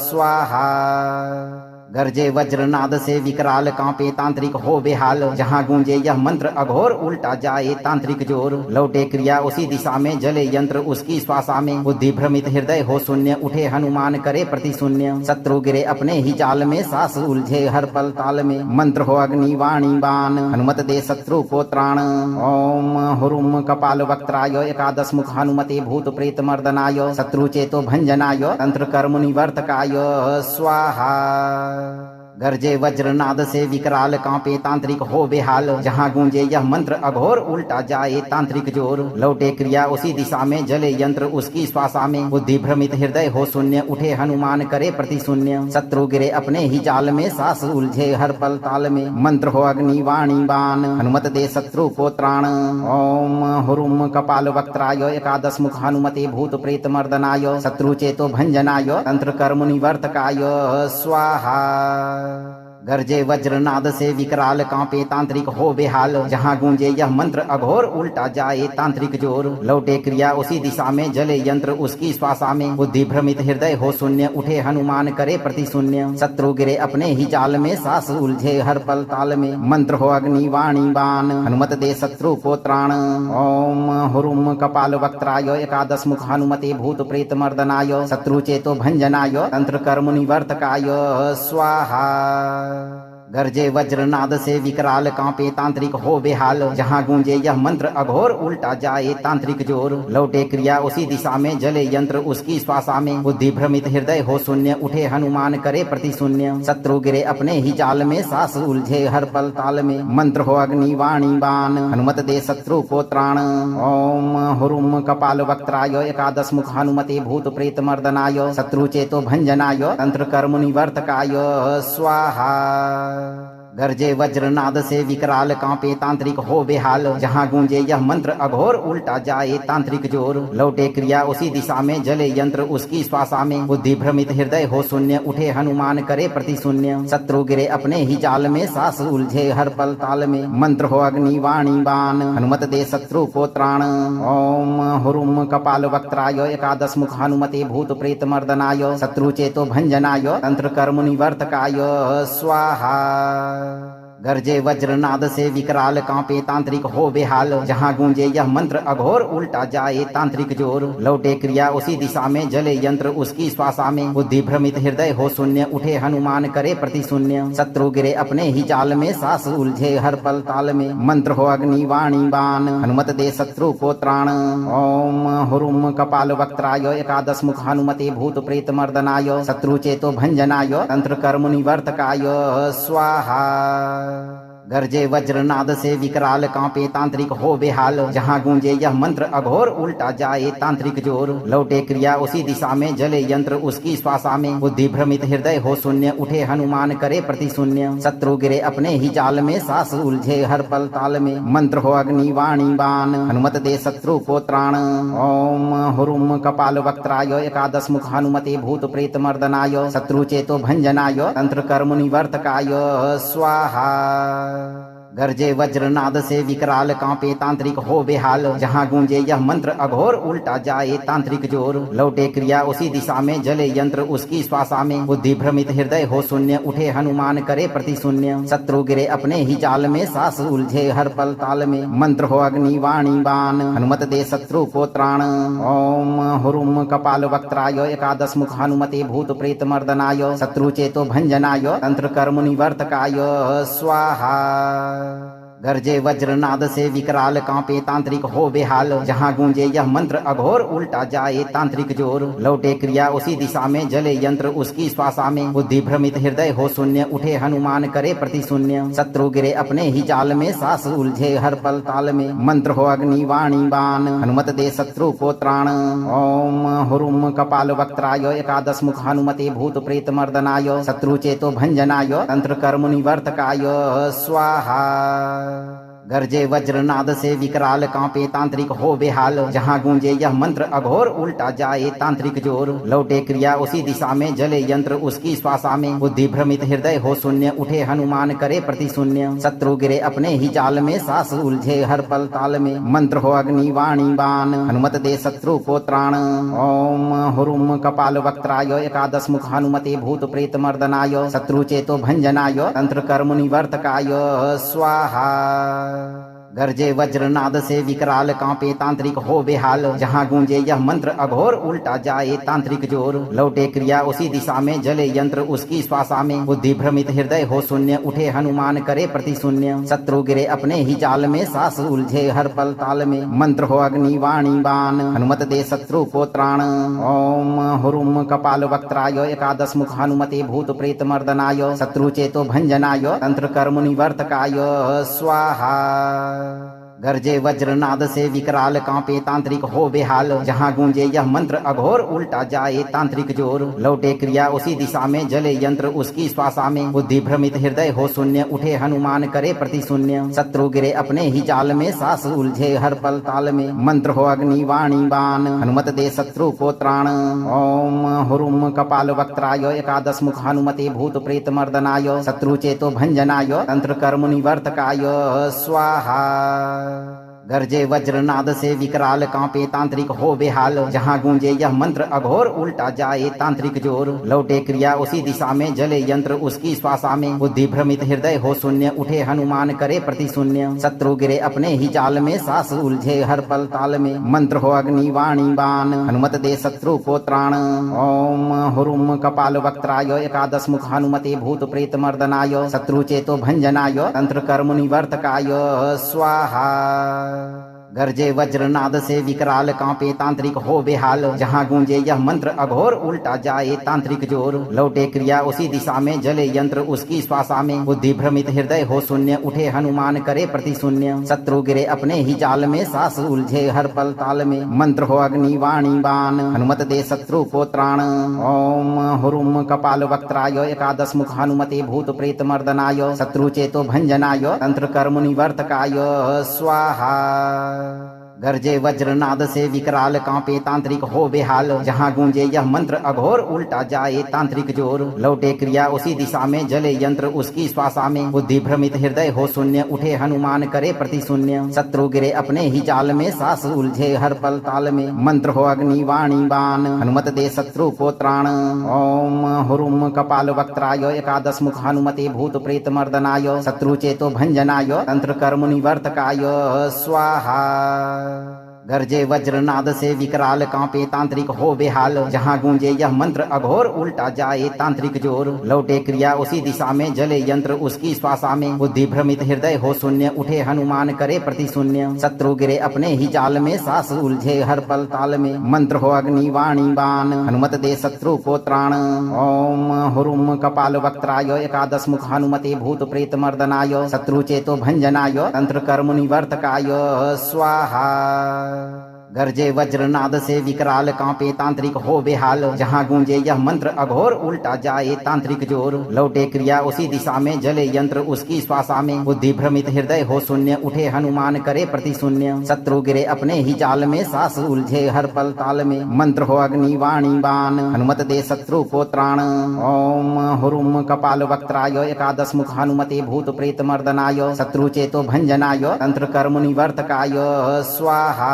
स्वाहा गरजे वज्रनाद से विकराल कांपे तांत्रिक हो बेहाल जहां गूंजे यह मंत्र अघोर उल्टा जाए तांत्रिक जोर लौटे क्रिया उसी दिशा में जले यंत्र उसकी श्वासा में बुद्धि भ्रमित हृदय हो शून्य उठे हनुमान करे प्रति शून्य शत्रु गिरे अपने ही जाल में सास उलझे हर पल ताल में मंत्र हो अग्नि वाणी बाण हनुमत दे शत्रु को त्राण ओम हुरुम कपाल वक्त्राय एकादश मुख हनुमते भूत प्रेत मर्दनाय शत्रु चेतो भंजनाय तंत्र कर्म निवर्तकाय स्वाहा गरजे वज्रनाद से विकराल कांपे तांत्रिक हो बेहाल जहां गूंजे यह मंत्र अघोर उल्टा जाए तांत्रिक जोर लौटे क्रिया उसी दिशा में जले यंत्र उसकी श्वासा में बुद्धि भ्रमित हृदय हो शून्य उठे हनुमान करे प्रति शून्य शत्रु गिरे अपने ही जाल में सास उलझे हर पल ताल में मंत्र हो अग्नि वाणी बाण हनुमत दे शत्रु को त्राण ओम हुरुम कपाल वक्त्राय एकादश मुख हनुमते भूत प्रेत मर्दनाय शत्रु चेतो भंजनाय तंत्र कर्म निवर्तकाय स्वाहा गरजे वज्रनाद से विकराल कांपे तांत्रिक हो बेहाल जहां गूंजे यह मंत्र अघोर उल्टा जाए तांत्रिक जोर लौटे क्रिया उसी दिशा में जले यंत्र उसकी श्वासा में बुद्धि भ्रमित हृदय हो शून्य उठे हनुमान करे प्रति शून्य शत्रु गिरे अपने ही जाल में सास उलझे हर पल ताल में मंत्र हो अग्नि वाणी बाण हनुमत दे शत्रु को त्राण ओम हुरुम कपाल वक्त्राय एकादश मुख हनुमते भूत प्रेत मर्दनाय शत्रु चेतो भंजनाय तंत्र कर्म निवर्तकाय स्वाहा गरजे वज्रनाद से विकराल कांपे तांत्रिक हो बेहाल जहां गूंजे यह मंत्र अघोर उल्टा जाए तांत्रिक जोर लौटे क्रिया उसी दिशा में जले यंत्र उसकी श्वासा में बुद्धि भ्रमित हृदय हो शून्य उठे हनुमान करे प्रति शून्य शत्रु गिरे अपने ही जाल में सास उलझे हर पल ताल में मंत्र हो अग्नि वाणी बाण हनुमत दे शत्रु को त्राण ओम हुरुम कपाल वक्त्राय एकादश मुख हनुमते भूत प्रेत मर्दनाय शत्रु चेतो भंजनाय तंत्र कर्म निवर्तकाय स्वाहा गरजे वज्रनाद से विकराल कांपे तांत्रिक हो बेहाल जहां गूंजे यह मंत्र अघोर उल्टा जाए तांत्रिक जोर लौटे क्रिया उसी दिशा में जले यंत्र उसकी श्वासा में बुद्धि भ्रमित हृदय हो शून्य उठे हनुमान करे प्रति शून्य शत्रु गिरे अपने ही जाल में सास उलझे हर पल ताल में मंत्र हो अग्नि वाणी बाण हनुमत दे शत्रु को त्राण ओम हुरुम कपाल वक्त्राय एकादश मुख हनुमते भूत प्रेत मर्दनाय शत्रु चेतो भंजनाय तंत्र कर्म निवर्तकाय स्वाहा गरजे वज्रनाद से विकराल कांपे तांत्रिक हो बेहाल जहां गूंजे यह मंत्र अघोर उल्टा जाए तांत्रिक जोर लौटे क्रिया उसी दिशा में जले यंत्र उसकी श्वासा में बुद्धि भ्रमित हृदय हो शून्य उठे हनुमान करे प्रति शून्य शत्रु गिरे अपने ही जाल में सास उलझे हर पल ताल में मंत्र हो अग्नि वाणी बाण हनुमत दे शत्रु को त्राण ओम हुरुम कपाल वक्त्राय एकादश मुख हनुमते भूत प्रेत मर्दनाय शत्रु चेतो भंजनाय तंत्र कर्म निवर्तकाय स्वाहा गरजे वज्रनाद से विकराल कांपे तांत्रिक हो बेहाल जहां गूंजे यह मंत्र अघोर उल्टा जाए तांत्रिक जोर लौटे क्रिया उसी दिशा में जले यंत्र उसकी श्वासा में बुद्धि भ्रमित हृदय हो शून्य उठे हनुमान करे प्रति शून्य शत्रु गिरे अपने ही जाल में सास उलझे हर पल ताल में मंत्र हो अग्नि वाणी बाण हनुमत दे शत्रु को त्राण ओम हुरुम कपाल वक्त्राय एकादश मुख हनुमते भूत प्रेत मर्दनाय शत्रु चेतो भंजनाय तंत्र कर्म निवर्तकाय स्वाहा गरजे वज्रनाद से विकराल कांपे तांत्रिक हो बेहाल जहां गूंजे यह मंत्र अघोर उल्टा जाए तांत्रिक जोर लौटे क्रिया उसी दिशा में जले यंत्र उसकी श्वासा में बुद्धि भ्रमित हृदय हो शून्य उठे हनुमान करे प्रति शून्य शत्रु गिरे अपने ही जाल में सास उलझे हर पल ताल में मंत्र हो अग्नि वाणी बाण हनुमत दे शत्रु को त्राण ओम हुरुम कपाल वक्त्राय एकादश मुख हनुमते भूत प्रेत मर्दनाय शत्रु चेतो भंजनाय तंत्र कर्म निवर्तकाय स्वाहा गरजे वज्रनाद से विकराल कांपे तांत्रिक हो बेहाल जहां गूंजे यह मंत्र अघोर उल्टा जाए तांत्रिक जोर लौटे क्रिया उसी दिशा में जले यंत्र उसकी श्वासा में बुद्धि भ्रमित हृदय हो शून्य उठे हनुमान करे प्रति शून्य शत्रु गिरे अपने ही जाल में सास उलझे हर पल ताल में मंत्र हो अग्नि वाणी बाण हनुमत दे शत्रु को त्राण ओम हुरुम कपाल वक्त्राय एकादश मुख हनुमते भूत प्रेत मर्दनाय शत्रु चेतो भंजनाय तंत्र कर्म निवर्तकाय स्वाहा गरजे वज्रनाद से विकराल कांपे तांत्रिक हो बेहाल जहां गूंजे यह मंत्र अघोर उल्टा जाए तांत्रिक जोर लौटे क्रिया उसी दिशा में जले यंत्र उसकी श्वासा में बुद्धि भ्रमित हृदय हो शून्य उठे हनुमान करे प्रति शून्य शत्रु गिरे अपने ही जाल में सास उलझे हर पल ताल में मंत्र हो अग्नि वाणी बाण हनुमत दे शत्रु को त्राण ओम हुरुम कपाल वक्त्राय एकादश मुख हनुमते भूत प्रेत मर्दनाय शत्रु चेतो भंजनाय तंत्र कर्म निवर्तकाय स्वाहा गरजे वज्रनाद से विकराल कांपे तांत्रिक हो बेहाल जहां गूंजे यह मंत्र अघोर उल्टा जाए तांत्रिक जोर लौटे क्रिया उसी दिशा में जले यंत्र उसकी श्वासा में बुद्धि भ्रमित हृदय हो शून्य उठे हनुमान करे प्रति शून्य शत्रु गिरे अपने ही जाल में सास उलझे हर पल ताल में मंत्र हो अग्नि वाणी बाण हनुमत दे शत्रु को त्राण ओम हुरुम कपाल वक्त्राय एकादश मुख हनुमते भूत प्रेत मर्दनाय शत्रु चेतो भंजनाय तंत्र कर्म निवर्तकाय स्वाहा गरजे वज्रनाद से विकराल कांपे तांत्रिक हो बेहाल जहां गूंजे यह मंत्र अघोर उल्टा जाए तांत्रिक जोर लौटे क्रिया उसी दिशा में जले यंत्र उसकी श्वासा में बुद्धि भ्रमित हृदय हो शून्य उठे हनुमान करे प्रति शून्य शत्रु गिरे अपने ही जाल में सास उलझे हर पल ताल में मंत्र हो अग्नि वाणी बाण हनुमत दे शत्रु को त्राण ओम हुरुम कपाल वक्त्राय एकादश मुख हनुमते भूत प्रेत मर्दनाय शत्रु चेतो भंजनाय तंत्र कर्म निवर्तकाय स्वाहा गरजे वज्रनाद से विकराल कांपे तांत्रिक हो बेहाल जहां गूंजे यह मंत्र अघोर उल्टा जाए तांत्रिक जोर लौटे क्रिया उसी दिशा में जले यंत्र उसकी श्वासा में बुद्धि भ्रमित हृदय हो शून्य उठे हनुमान करे प्रति शून्य शत्रु गिरे अपने ही जाल में सास उलझे हर पल ताल में मंत्र हो अग्नि वाणी बाण हनुमत दे शत्रु को त्राण ओम हुरुम कपाल वक्त्राय एकादश मुख हनुमते भूत प्रेत मर्दनाय शत्रु चेतो भंजनाय तंत्र कर्म निवर्तकाय स्वाहा गरजे वज्रनाद से विकराल कांपे तांत्रिक हो बेहाल जहां गूंजे यह मंत्र अघोर उल्टा जाए तांत्रिक जोर लौटे क्रिया उसी दिशा में जले यंत्र उसकी श्वासा में बुद्धि भ्रमित हृदय हो शून्य उठे हनुमान करे प्रति शून्य शत्रु गिरे अपने ही जाल में सास उलझे हर पल ताल में मंत्र हो अग्नि वाणी बाण हनुमत दे शत्रु को त्राण ओम हुरुम कपाल वक्त्राय एकादश मुख हनुमते भूत प्रेत मर्दनाय शत्रु चेतो भंजनाय तंत्र कर्म निवर्तकाय स्वाहा गरजे वज्रनाद से विकराल कांपे तांत्रिक हो बेहाल जहां गूंजे यह मंत्र अघोर उल्टा जाए तांत्रिक जोर लौटे क्रिया उसी दिशा में जले यंत्र उसकी श्वासा में बुद्धि भ्रमित हृदय हो शून्य उठे हनुमान करे प्रति शून्य शत्रु गिरे अपने ही जाल में सास उलझे हर पल ताल में मंत्र हो अग्नि वाणी बाण हनुमत दे शत्रु को त्राण ओम हुरुम कपाल वक्त्राय एकादश मुख हनुमते भूत प्रेत मर्दनाय शत्रु चेतो भंजनाय तंत्र कर्म निवर्तकाय स्वाहा गरजे वज्रनाद से विकराल कांपे तांत्रिक हो बेहाल जहां गूंजे यह मंत्र अघोर उल्टा जाए तांत्रिक जोर लौटे क्रिया उसी दिशा में जले यंत्र उसकी श्वासा में बुद्धि भ्रमित हृदय हो शून्य उठे हनुमान करे प्रति शून्य शत्रु गिरे अपने ही जाल में सास उलझे हर पल ताल में मंत्र हो अग्नि वाणी बाण हनुमत दे शत्रु को त्राण ओम हुरुम कपाल वक्त्राय एकादश मुख हनुमते भूत प्रेत मर्दनाय शत्रु चेतो भंजनाय तंत्र कर्म निवर्तकाय स्वाहा गरजे वज्रनाद से विकराल कांपे तांत्रिक हो बेहाल जहां गूंजे यह मंत्र अघोर उल्टा जाए तांत्रिक जोर लौटे क्रिया उसी दिशा में जले यंत्र उसकी श्वासा में बुद्धि भ्रमित हृदय हो शून्य उठे हनुमान करे प्रति शून्य शत्रु गिरे अपने ही जाल में सास उलझे हर पल ताल में मंत्र हो अग्नि वाणी बाण हनुमत दे शत्रु को त्राण ओम हुरुम कपाल वक्त्राय एकादश मुख हनुमते भूत प्रेत मर्दनाय शत्रु चेतो भंजनाय तंत्र कर्म निवर्तकाय स्वाहा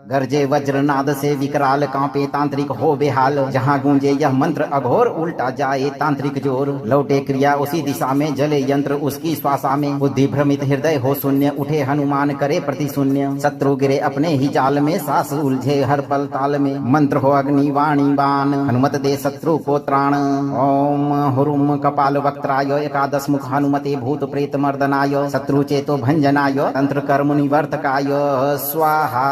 गरजे वज्रनाद से विकराल कांपे तांत्रिक हो बेहाल जहां गूंजे यह मंत्र अघोर उल्टा जाए तांत्रिक जोर लौटे क्रिया उसी दिशा में जले यंत्र उसकी श्वासा में बुद्धि भ्रमित हृदय हो शून्य उठे हनुमान करे प्रति शून्य शत्रु गिरे अपने ही जाल में सास उलझे हर पल ताल में मंत्र हो अग्नि वाणी बाण हनुमत दे शत्रु को त्राण ओम हुरुम कपाल वक्त्राय एकादश मुख हनुमते भूत प्रेत मर्दनाय शत्रु चेतो भंजनाय तंत्र कर्म निवर्तकाय स्वाहा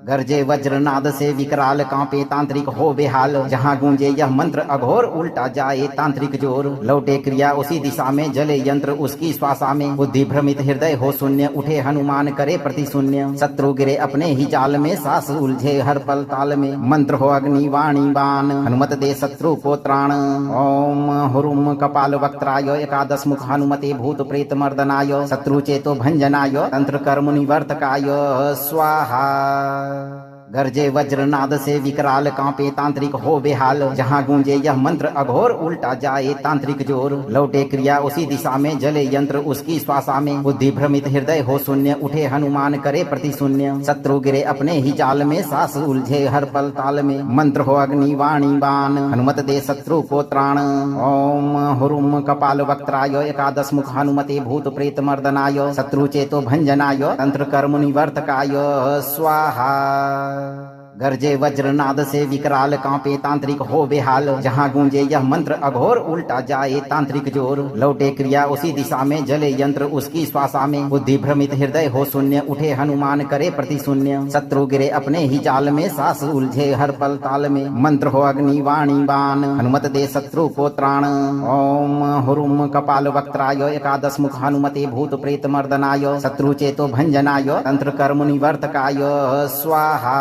गरजे वज्रनाद से विकराल कांपे तांत्रिक हो बेहाल जहां गूंजे यह मंत्र अघोर उल्टा जाए तांत्रिक जोर लौटे क्रिया उसी दिशा में जले यंत्र उसकी श्वासा में बुद्धि भ्रमित हृदय हो शून्य उठे हनुमान करे प्रति शून्य शत्रु गिरे अपने ही जाल में सास उलझे हर पल ताल में मंत्र हो अग्नि वाणी बाण हनुमत दे शत्रु को त्राण ओम हुरुम कपाल वक्त्राय एकादश मुख हनुमते भूत प्रेत मर्दनाय शत्रु चेतो भंजनाय तंत्र कर्म निवर्तकाय स्वाहा गरजे वज्रनाद से विकराल कांपे तांत्रिक हो बेहाल जहां गूंजे यह मंत्र अघोर उल्टा जाए तांत्रिक जोर लौटे क्रिया उसी दिशा में जले यंत्र उसकी श्वासा में बुद्धि भ्रमित हृदय हो शून्य उठे हनुमान करे प्रति शून्य शत्रु गिरे अपने ही जाल में सास उलझे हर पल ताल में मंत्र हो अग्नि वाणी बाण हनुमत दे शत्रु को त्राण ओम हुरुम कपाल वक्त्राय एकादश मुख हनुमते भूत प्रेत मर्दनाय शत्रु चेतो भंजनाय तंत्र कर्म निवर्तकाय स्वाहा गरजे वज्रनाद से विकराल कांपे तांत्रिक हो बेहाल जहां गूंजे यह मंत्र अघोर उल्टा जाए तांत्रिक जोर लौटे क्रिया उसी दिशा में जले यंत्र उसकी श्वासा में बुद्धि भ्रमित हृदय हो शून्य उठे हनुमान करे प्रति शून्य शत्रु गिरे अपने ही जाल में सास उलझे हर पल ताल में मंत्र हो अग्नि वाणी बाण हनुमत दे शत्रु को त्राण ओम हुरुम कपाल वक्त्राय एकादश मुख हनुमते भूत प्रेत मर्दनाय शत्रु चेतो भंजनाय तंत्र कर्म निवर्तकाय स्वाहा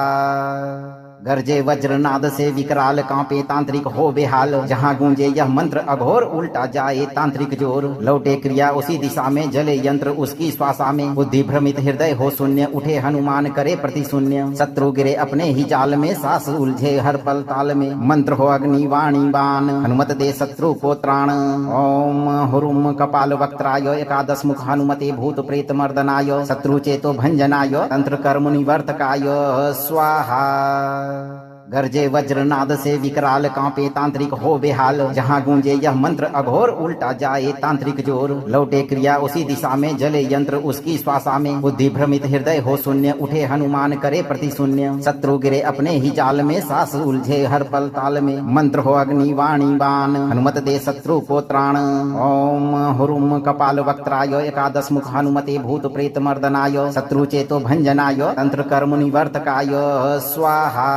गरजे वज्रनाद से विकराल कांपे तांत्रिक हो बेहाल जहां गूंजे यह मंत्र अघोर उल्टा जाए तांत्रिक जोर लौटे क्रिया उसी दिशा में जले यंत्र उसकी श्वासा में बुद्धि भ्रमित हृदय हो शून्य उठे हनुमान करे प्रति शून्य शत्रु गिरे अपने ही जाल में सास उलझे हर पल ताल में मंत्र हो अग्नि वाणी बाण हनुमत दे शत्रु को त्राण ओम हुरुम कपाल वक्त्राय एकादश मुख हनुमते भूत प्रेत मर्दनाय शत्रु चेतो भंजनाय तंत्र कर्म निवर्तकाय स्वाहा गरजे वज्रनाद से विकराल कांपे तांत्रिक हो बेहाल जहां गूंजे यह मंत्र अघोर उल्टा जाए तांत्रिक जोर लौटे क्रिया उसी दिशा में जले यंत्र उसकी श्वासा में बुद्धि भ्रमित हृदय हो शून्य उठे हनुमान करे प्रति शून्य शत्रु गिरे अपने ही जाल में सास उलझे हर पल ताल में मंत्र हो अग्नि वाणी बाण हनुमत दे शत्रु को त्राण ओम हुरुम कपाल वक्त्राय एकादश मुख हनुमते भूत प्रेत मर्दनाय शत्रु चेतो भंजनाय तंत्र कर्म निवर्तकाय स्वाहा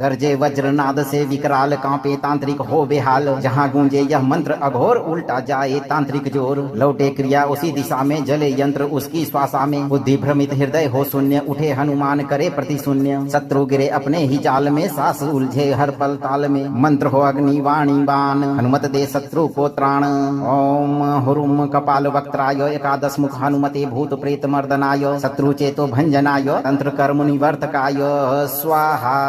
गरजे वज्रनाद से विकराल कांपे तांत्रिक हो बेहाल जहां गूंजे यह मंत्र अघोर उल्टा जाए तांत्रिक जोर लौटे क्रिया उसी दिशा में जले यंत्र उसकी श्वासा में बुद्धि भ्रमित हृदय हो शून्य उठे हनुमान करे प्रति शून्य शत्रु गिरे अपने ही जाल में सास उलझे हर पल ताल में मंत्र हो अग्नि वाणी बाण हनुमत दे शत्रु को त्राण ओम हुरुम कपाल वक्त्राय एकादश मुख हनुमते भूत प्रेत मर्दनाय शत्रु चेतो भंजनाय तंत्र कर्म निवर्तकाय स्वाहा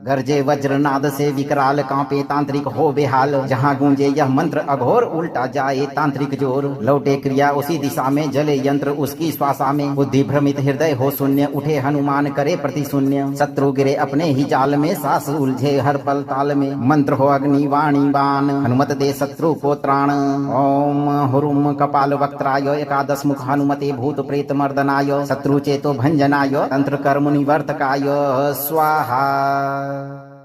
गरजे वज्रनाद से विकराल कांपे तांत्रिक हो बेहाल जहां गूंजे यह मंत्र अघोर उल्टा जाए तांत्रिक जोर लौटे क्रिया उसी दिशा में जले यंत्र उसकी श्वासा में बुद्धि भ्रमित हृदय हो शून्य उठे हनुमान करे प्रति शून्य शत्रु गिरे अपने ही जाल में सास उलझे हर पल ताल में मंत्र हो अग्नि वाणी बाण हनुमत दे शत्रु को त्राण ओम हुरुम कपाल वक्त्राय एकादश मुख हनुमते भूत प्रेत मर्दनाय शत्रु चेतो भंजनाय तंत्र कर्म निवर्तकाय स्वाहा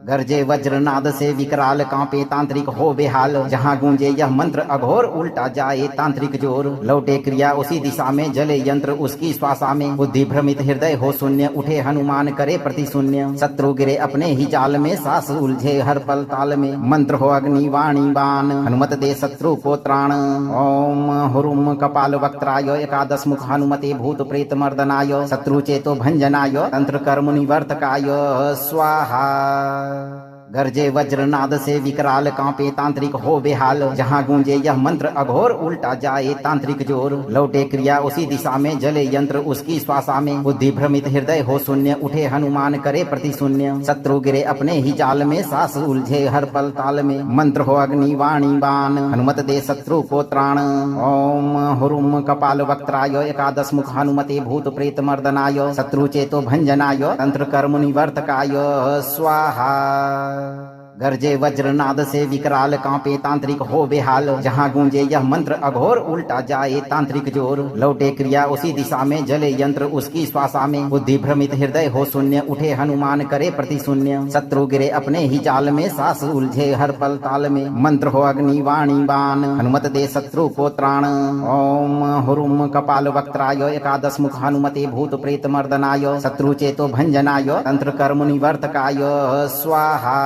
गरजे वज्रनाद से विकराल कांपे तांत्रिक हो बेहाल जहां गूंजे यह मंत्र अघोर उल्टा जाए तांत्रिक जोर लौटे क्रिया उसी दिशा में जले यंत्र उसकी श्वासा में बुद्धि भ्रमित हृदय हो शून्य उठे हनुमान करे प्रति शून्य शत्रु गिरे अपने ही जाल में सास उलझे हर पल ताल में मंत्र हो अग्नि वाणी बाण हनुमत दे शत्रु को त्राण ओम हुरुम कपाल वक्त्राय एकादश मुख हनुमते भूत प्रेत मर्दनाय शत्रु चेतो भंजनाय तंत्र कर्म निवर्तकाय स्वाहा गरजे वज्रनाद से विकराल कांपे तांत्रिक हो बेहाल जहां गूंजे यह मंत्र अघोर उल्टा जाए तांत्रिक जोर लौटे क्रिया उसी दिशा में जले यंत्र उसकी श्वासा में बुद्धि भ्रमित हृदय हो शून्य उठे हनुमान करे प्रति शून्य शत्रु गिरे अपने ही जाल में सास उलझे हर पल ताल में मंत्र हो अग्नि वाणी बाण हनुमत दे शत्रु को त्राण ओम हुरुम कपाल वक्त्राय एकादश मुख हनुमते भूत प्रेत मर्दनाय शत्रु चेतो भंजनाय तंत्र कर्म निवर्तकाय स्वाहा गरजे वज्रनाद से विकराल कांपे तांत्रिक हो बेहाल जहां गूंजे यह मंत्र अघोर उल्टा जाए तांत्रिक जोर लौटे क्रिया उसी दिशा में जले यंत्र उसकी श्वासा में बुद्धि भ्रमित हृदय हो शून्य उठे हनुमान करे प्रति शून्य शत्रु गिरे अपने ही जाल में सास उलझे हर पल ताल में मंत्र हो अग्नि वाणी बाण हनुमत दे शत्रु को त्राण ओम हुरुम कपाल वक्त्राय एकादश मुख हनुमते भूत प्रेत मर्दनाय शत्रु चेतो भंजनाय तंत्र कर्म निवर्तकाय स्वाहा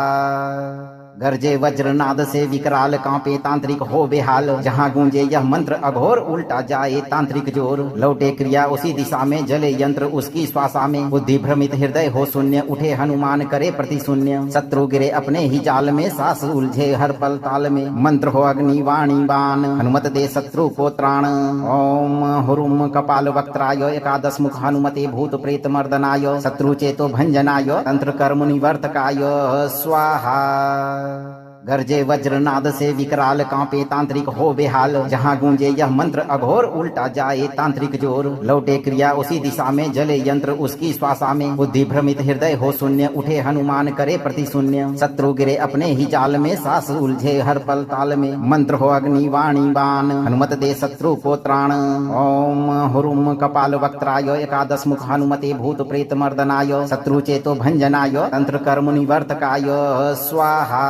गरजे वज्रनाद से विकराल कांपे तांत्रिक हो बेहाल जहां गूंजे यह मंत्र अघोर उल्टा जाए तांत्रिक जोर लौटे क्रिया उसी दिशा में जले यंत्र उसकी श्वासा में बुद्धि भ्रमित हृदय हो शून्य उठे हनुमान करे प्रति शून्य शत्रु गिरे अपने ही जाल में सास उलझे हर पल ताल में मंत्र हो अग्नि वाणी बाण हनुमत दे शत्रु को त्राण ओम हुरुम कपाल वक्त्राय एकादश मुख हनुमते भूत प्रेत मर्दनाय शत्रु चेतो भंजनाय तंत्र कर्म निवर्तकाय स्वाहा गरजे वज्रनाद से विकराल कांपे तांत्रिक हो बेहाल जहां गूंजे यह मंत्र अघोर उल्टा जाए तांत्रिक जोर लौटे क्रिया उसी दिशा में जले यंत्र उसकी श्वासा में बुद्धि भ्रमित हृदय हो शून्य उठे हनुमान करे प्रति शून्य शत्रु गिरे अपने ही जाल में सास उलझे हर पल ताल में मंत्र हो अग्नि वाणी बाण हनुमत दे शत्रु को त्राण ओम हुरुम कपाल वक्त्राय एकादश मुख हनुमते भूत प्रेत मर्दनाय शत्रु चेतो भंजनाय तंत्र कर्म निवर्तकाय स्वाहा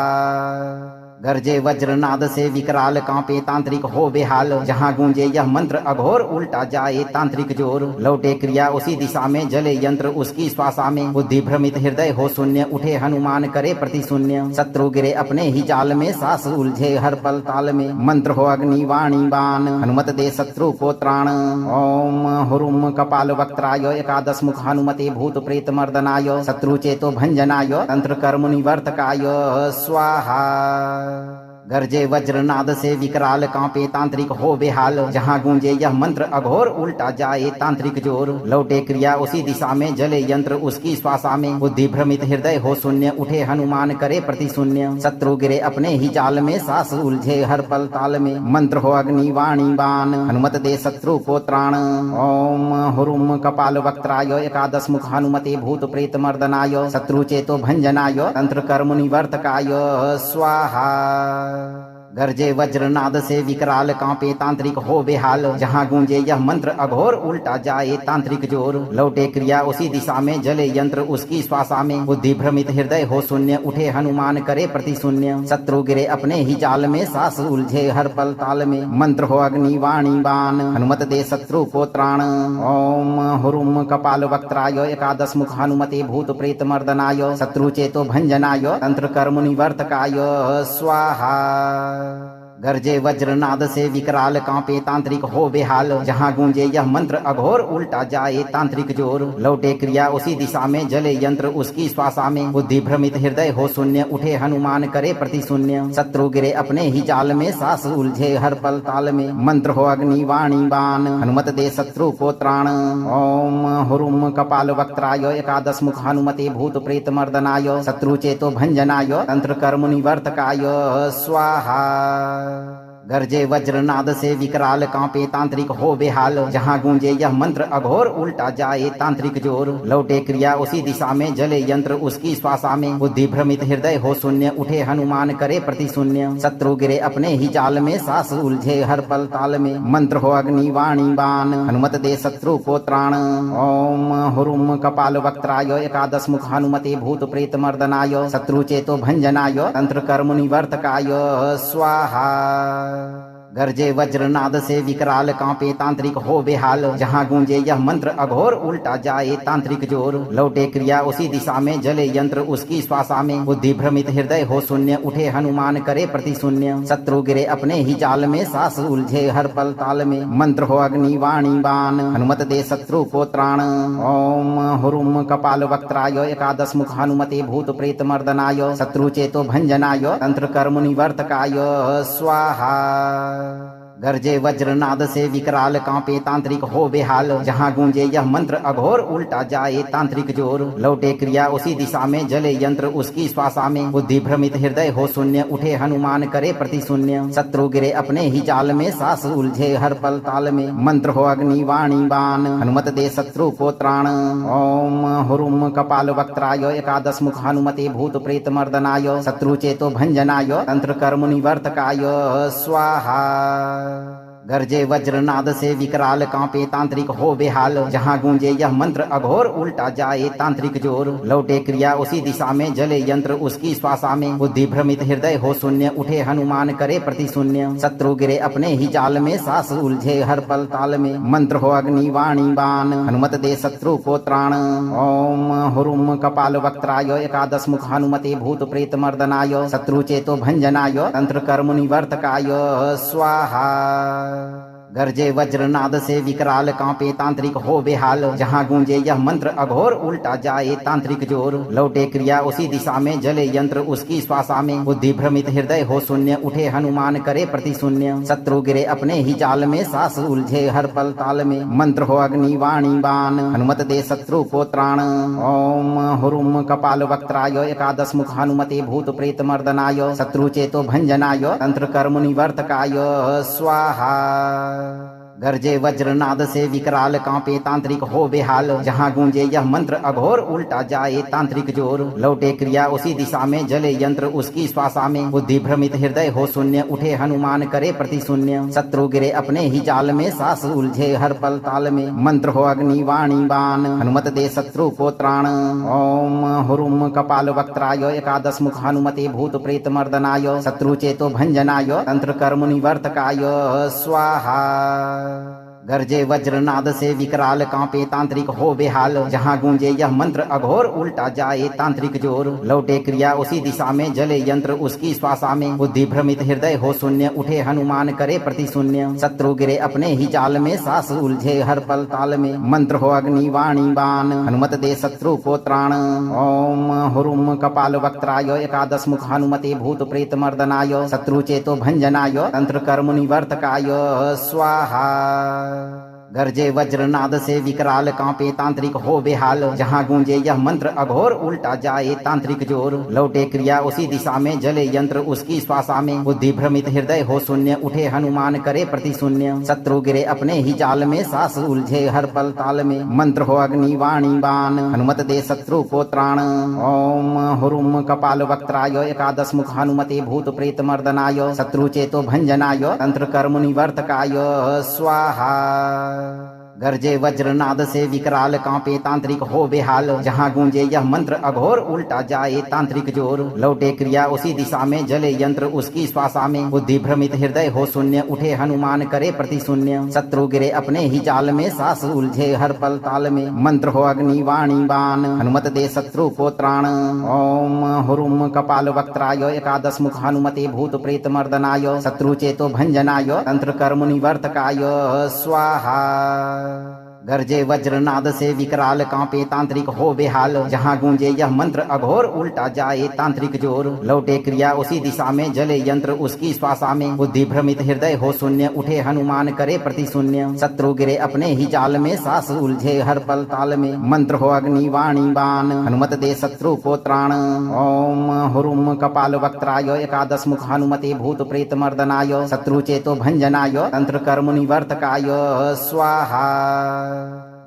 गरजे वज्रनाद से विकराल कांपे तांत्रिक हो बेहाल जहां गूंजे यह मंत्र अघोर उल्टा जाए तांत्रिक जोर लौटे क्रिया उसी दिशा में जले यंत्र उसकी श्वासा में बुद्धि भ्रमित हृदय हो शून्य उठे हनुमान करे प्रति शून्य शत्रु गिरे अपने ही जाल में सास उलझे हर पल ताल में मंत्र हो अग्नि वाणी बाण हनुमत दे शत्रु को त्राण ओम हुरुम कपाल वक्त्राय एकादश मुख हनुमते भूत प्रेत मर्दनाय शत्रु चेतो भंजनाय तंत्र कर्म निवर्तकाय स्वाहा गरजे वज्रनाद से विकराल कांपे तांत्रिक हो बेहाल जहां गूंजे यह मंत्र अघोर उल्टा जाए तांत्रिक जोर लौटे क्रिया उसी दिशा में जले यंत्र उसकी श्वासा में बुद्धि भ्रमित हृदय हो शून्य उठे हनुमान करे प्रति शून्य शत्रु गिरे अपने ही जाल में सास उलझे हर पल ताल में मंत्र हो अग्नि वाणी बाण हनुमत दे शत्रु को त्राण ओम हुरुम कपाल वक्त्राय एकादश मुख हनुमते भूत प्रेत मर्दनाय शत्रु चेतो भंजनाय तंत्र कर्म निवर्तकाय स्वाहा गरजे वज्रनाद से विकराल कांपे तांत्रिक हो बेहाल जहां गूंजे यह मंत्र अघोर उल्टा जाए तांत्रिक जोर लौटे क्रिया उसी दिशा में जले यंत्र उसकी श्वासा में बुद्धि भ्रमित हृदय हो शून्य उठे हनुमान करे प्रति शून्य शत्रु गिरे अपने ही जाल में सास उलझे हर पल ताल में मंत्र हो अग्नि वाणी बाण हनुमत दे शत्रु को त्राण ओम हुरुम कपाल वक्त्राय एकादश मुख हनुमते भूत प्रेत मर्दनाय शत्रु चेतो भंजनाय तंत्र कर्म निवर्तकाय स्वाहा गरजे वज्रनाद से विकराल कांपे तांत्रिक हो बेहाल जहां गूंजे यह मंत्र अघोर उल्टा जाए तांत्रिक जोर लौटे क्रिया उसी दिशा में जले यंत्र उसकी श्वासा में बुद्धि भ्रमित हृदय हो शून्य उठे हनुमान करे प्रति शून्य शत्रु गिरे अपने ही जाल में सास उलझे हर पल ताल में मंत्र हो अग्नि वाणी बाण हनुमत दे शत्रु को त्राण ओम हुरुम कपाल वक्त्राय एकादश मुख हनुमते भूत प्रेत मर्दनाय शत्रु चेतो भंजनाय तंत्र कर्म निवर्तकाय स्वाहा गरजे वज्रनाद से विकराल कांपे तांत्रिक हो बेहाल जहां गूंजे यह मंत्र अघोर उल्टा जाए तांत्रिक जोर लौटे क्रिया उसी दिशा में जले यंत्र उसकी श्वासा में बुद्धि भ्रमित हृदय हो शून्य उठे हनुमान करे प्रति शून्य शत्रु गिरे अपने ही जाल में सास उलझे हर पल ताल में मंत्र हो अग्नि वाणी बाण हनुमत दे शत्रु को त्राण ओम हुरुम कपाल वक्त्राय एकादश मुख हनुमते भूत प्रेत मर्दनाय शत्रु चेतो भंजनाय तंत्र कर्म निवर्तकाय स्वाहा गरजे वज्रनाद से विकराल कांपे तांत्रिक हो बेहाल जहां गूंजे यह मंत्र अघोर उल्टा जाए तांत्रिक जोर लौटे क्रिया उसी दिशा में जले यंत्र उसकी श्वासा में बुद्धि भ्रमित हृदय हो शून्य उठे हनुमान करे प्रति शून्य शत्रु गिरे अपने ही जाल में सास उलझे हर पल ताल में मंत्र हो अग्नि वाणी बाण हनुमत दे शत्रु को त्राण ओम हुरुम कपाल वक्त्राय एकादश मुख हनुमते भूत प्रेत मर्दनाय शत्रु चेतो भंजनाय तंत्र कर्म निवर्तकाय स्वाहा गरजे वज्रनाद से विकराल कांपे तांत्रिक हो बेहाल, जहां गूंजे यह मंत्र अघोर उल्टा जाए तांत्रिक जोर। लौटे क्रिया उसी दिशा में, जले यंत्र उसकी श्वासा में, बुद्धि भ्रमित हृदय हो शून्य, उठे हनुमान करे प्रति शून्य। शत्रु गिरे अपने ही जाल में, सास उलझे हर पल ताल में, मंत्र हो अग्नि वाणी बाण, हनुमत दे शत्रु को त्राण। ओम हुरुम कपाल वक्त्राय एकादश मुख हनुमते भूत प्रेत मर्दनाय, शत्रु चेतो भंजनाय तंत्र कर्म निवर्तकाय स्वाहा। गरजे वज्रनाद से विकराल कांपे तांत्रिक हो बेहाल, जहां गूंजे यह मंत्र अघोर उल्टा जाए तांत्रिक जोर। लौटे क्रिया उसी दिशा में, जले यंत्र उसकी श्वासा में, बुद्धि भ्रमित हृदय हो शून्य, उठे हनुमान करे प्रति शून्य। शत्रु गिरे अपने ही जाल में, सास उलझे हर पल ताल में, मंत्र हो अग्नि वाणी बाण, हनुमत दे शत्रु को त्राण। ओम हुरुम कपाल वक्त्राय एकादश मुख हनुमते भूत प्रेत मर्दनाय, शत्रु चेतो भंजनाय तंत्र कर्म निवर्तकाय स्वाहा। गरजे वज्रनाद से विकराल कांपे तांत्रिक हो बेहाल, जहां गूंजे यह मंत्र अघोर उल्टा जाए तांत्रिक जोर। लौटे क्रिया उसी दिशा में, जले यंत्र उसकी श्वासा में, बुद्धि भ्रमित हृदय हो शून्य, उठे हनुमान करे प्रति शून्य। शत्रु गिरे अपने ही जाल में, सास उलझे हर पल ताल में, मंत्र हो अग्नि वाणी बाण, हनुमत दे शत्रु को त्राण। ओम हुरुम कपाल वक्त्राय एकादश मुख हनुमते भूत प्रेत मर्दनाय, शत्रु चेतो भंजनाय तंत्र कर्म निवर्तकाय स्वाहा। गरजे वज्रनाद से विकराल कांपे तांत्रिक हो बेहाल, जहां गूंजे यह मंत्र अघोर उल्टा जाए तांत्रिक जोर। लौटे क्रिया उसी दिशा में, जले यंत्र उसकी श्वासा में, बुद्धि भ्रमित हृदय हो शून्य, उठे हनुमान करे प्रति शून्य। शत्रु गिरे अपने ही जाल में, सास उलझे हर पल ताल में, मंत्र हो अग्नि वाणी बाण, हनुमत दे शत्रु को त्राण। ओम हुरुम कपाल वक्त्राय एकादश मुख हनुमते भूत प्रेत मर्दनाय, शत्रु चेतो भंजनाय तंत्र कर्म निवर्तकाय स्वाहा। गरजे वज्रनाद से विकराल कांपे तांत्रिक हो बेहाल, जहां गूंजे यह मंत्र अघोर उल्टा जाए तांत्रिक जोर। लौटे क्रिया उसी दिशा में, जले यंत्र उसकी श्वासा में, बुद्धि भ्रमित हृदय हो शून्य, उठे हनुमान करे प्रति शून्य। शत्रु गिरे अपने ही जाल में, सास उलझे हर पल ताल में, मंत्र हो अग्नि वाणी बाण, हनुमत दे शत्रु को त्राण। ओम हुरुम कपाल वक्त्राय एकादश मुख हनुमते भूत प्रेत मर्दनाय, शत्रु चेतो भंजनाय तंत्र कर्म निवर्तकाय स्वाहा। गरजे वज्रनाद से विकराल कांपे तांत्रिक हो बेहाल, जहां गूंजे यह मंत्र अघोर उल्टा जाए तांत्रिक जोर। लौटे क्रिया उसी दिशा में, जले यंत्र उसकी श्वासा में, बुद्धि भ्रमित हृदय हो शून्य, उठे हनुमान करे प्रति शून्य। शत्रु गिरे अपने ही जाल में, सास उलझे हर पल ताल में, मंत्र हो अग्नि वाणी बाण, हनुमत दे शत्रु को त्राण। ओम हुरुम कपाल वक्त्राय एकादश मुख हनुमते भूत प्रेत मर्दनाय, शत्रु चेतो भंजनाय तंत्र कर्म निवर्तकाय स्वाहा। गरजे वज्रनाद से विकराल कांपे तांत्रिक हो बेहाल, जहां गूंजे यह मंत्र अघोर उल्टा जाए तांत्रिक जोर। लौटे क्रिया उसी दिशा में, जले यंत्र उसकी श्वासा में, बुद्धि भ्रमित हृदय हो शून्य, उठे हनुमान करे प्रति शून्य। शत्रु गिरे अपने ही जाल में, सास उलझे हर पल ताल में, मंत्र हो अग्नि वाणी बाण, हनुमत दे शत्रु को त्राण। ओम हुरुम कपाल वक्त्राय एकादश मुख हनुमते भूत प्रेत मर्दनाय, शत्रु चेतो भंजनाय तंत्र कर्म निवर्तकाय स्वाहा। गरजे वज्रनाद से विकराल कांपे तांत्रिक हो बेहाल, जहां गूंजे यह मंत्र अघोर उल्टा जाए तांत्रिक जोर। लौटे क्रिया उसी दिशा में, जले यंत्र उसकी श्वासा में, बुद्धि भ्रमित हृदय हो शून्य, उठे हनुमान करे प्रति शून्य। शत्रु गिरे अपने ही जाल में, सास उलझे हर पल ताल में, मंत्र हो अग्नि वाणी बाण, हनुमत दे शत्रु को त्राण। ओम हुरुम कपाल वक्त्राय एकादश मुख हनुमते भूत प्रेत मर्दनाय, शत्रु चेतो भंजनाय तंत्र कर्म निवर्तकाय स्वाहा।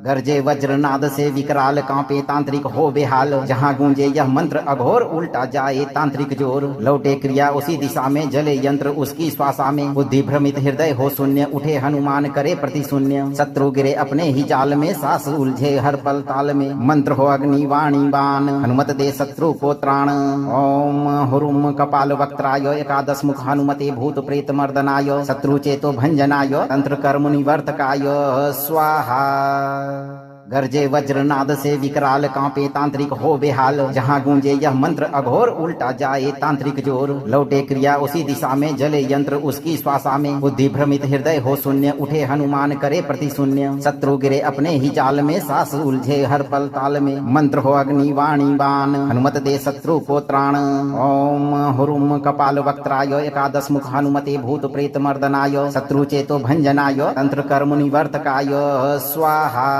गरजे वज्रनाद से विकराल कांपे तांत्रिक हो बेहाल, जहां गूंजे यह मंत्र अघोर उल्टा जाए तांत्रिक जोर। लौटे क्रिया उसी दिशा में, जले यंत्र उसकी श्वासा में, बुद्धि भ्रमित हृदय हो शून्य, उठे हनुमान करे प्रति शून्य। शत्रु गिरे अपने ही जाल में, सास उलझे हर पल ताल में, मंत्र हो अग्नि वाणी बाण, हनुमत दे शत्रु को त्राण। ओम हुरुम कपाल वक्त्राय एकादश मुख हनुमते भूत प्रेत मर्दनाय, शत्रु चेतो भंजनाय तंत्र कर्म निवर्तकाय स्वाहा। गरजे वज्रनाद से विकराल कांपे तांत्रिक हो बेहाल जहां गूंजे यह मंत्र अघोर उल्टा जाए तांत्रिक जोर लौटे क्रिया उसी दिशा में जले यंत्र उसकी श्वासा में बुद्धि भ्रमित हृदय हो शून्य उठे हनुमान करे प्रति शून्य शत्रु गिरे अपने ही जाल में सास उलझे हर पल ताल में मंत्र हो अग्नि वाणी बाण हनुमत दे शत्रु को त्राण ओम हुरुम कपाल वक्त्राय एकादश मुख हनुमते भूत प्रेत मर्दनाय शत्रु चेतो भंजनाय तंत्र कर्म निवर्तकाय स्वाहा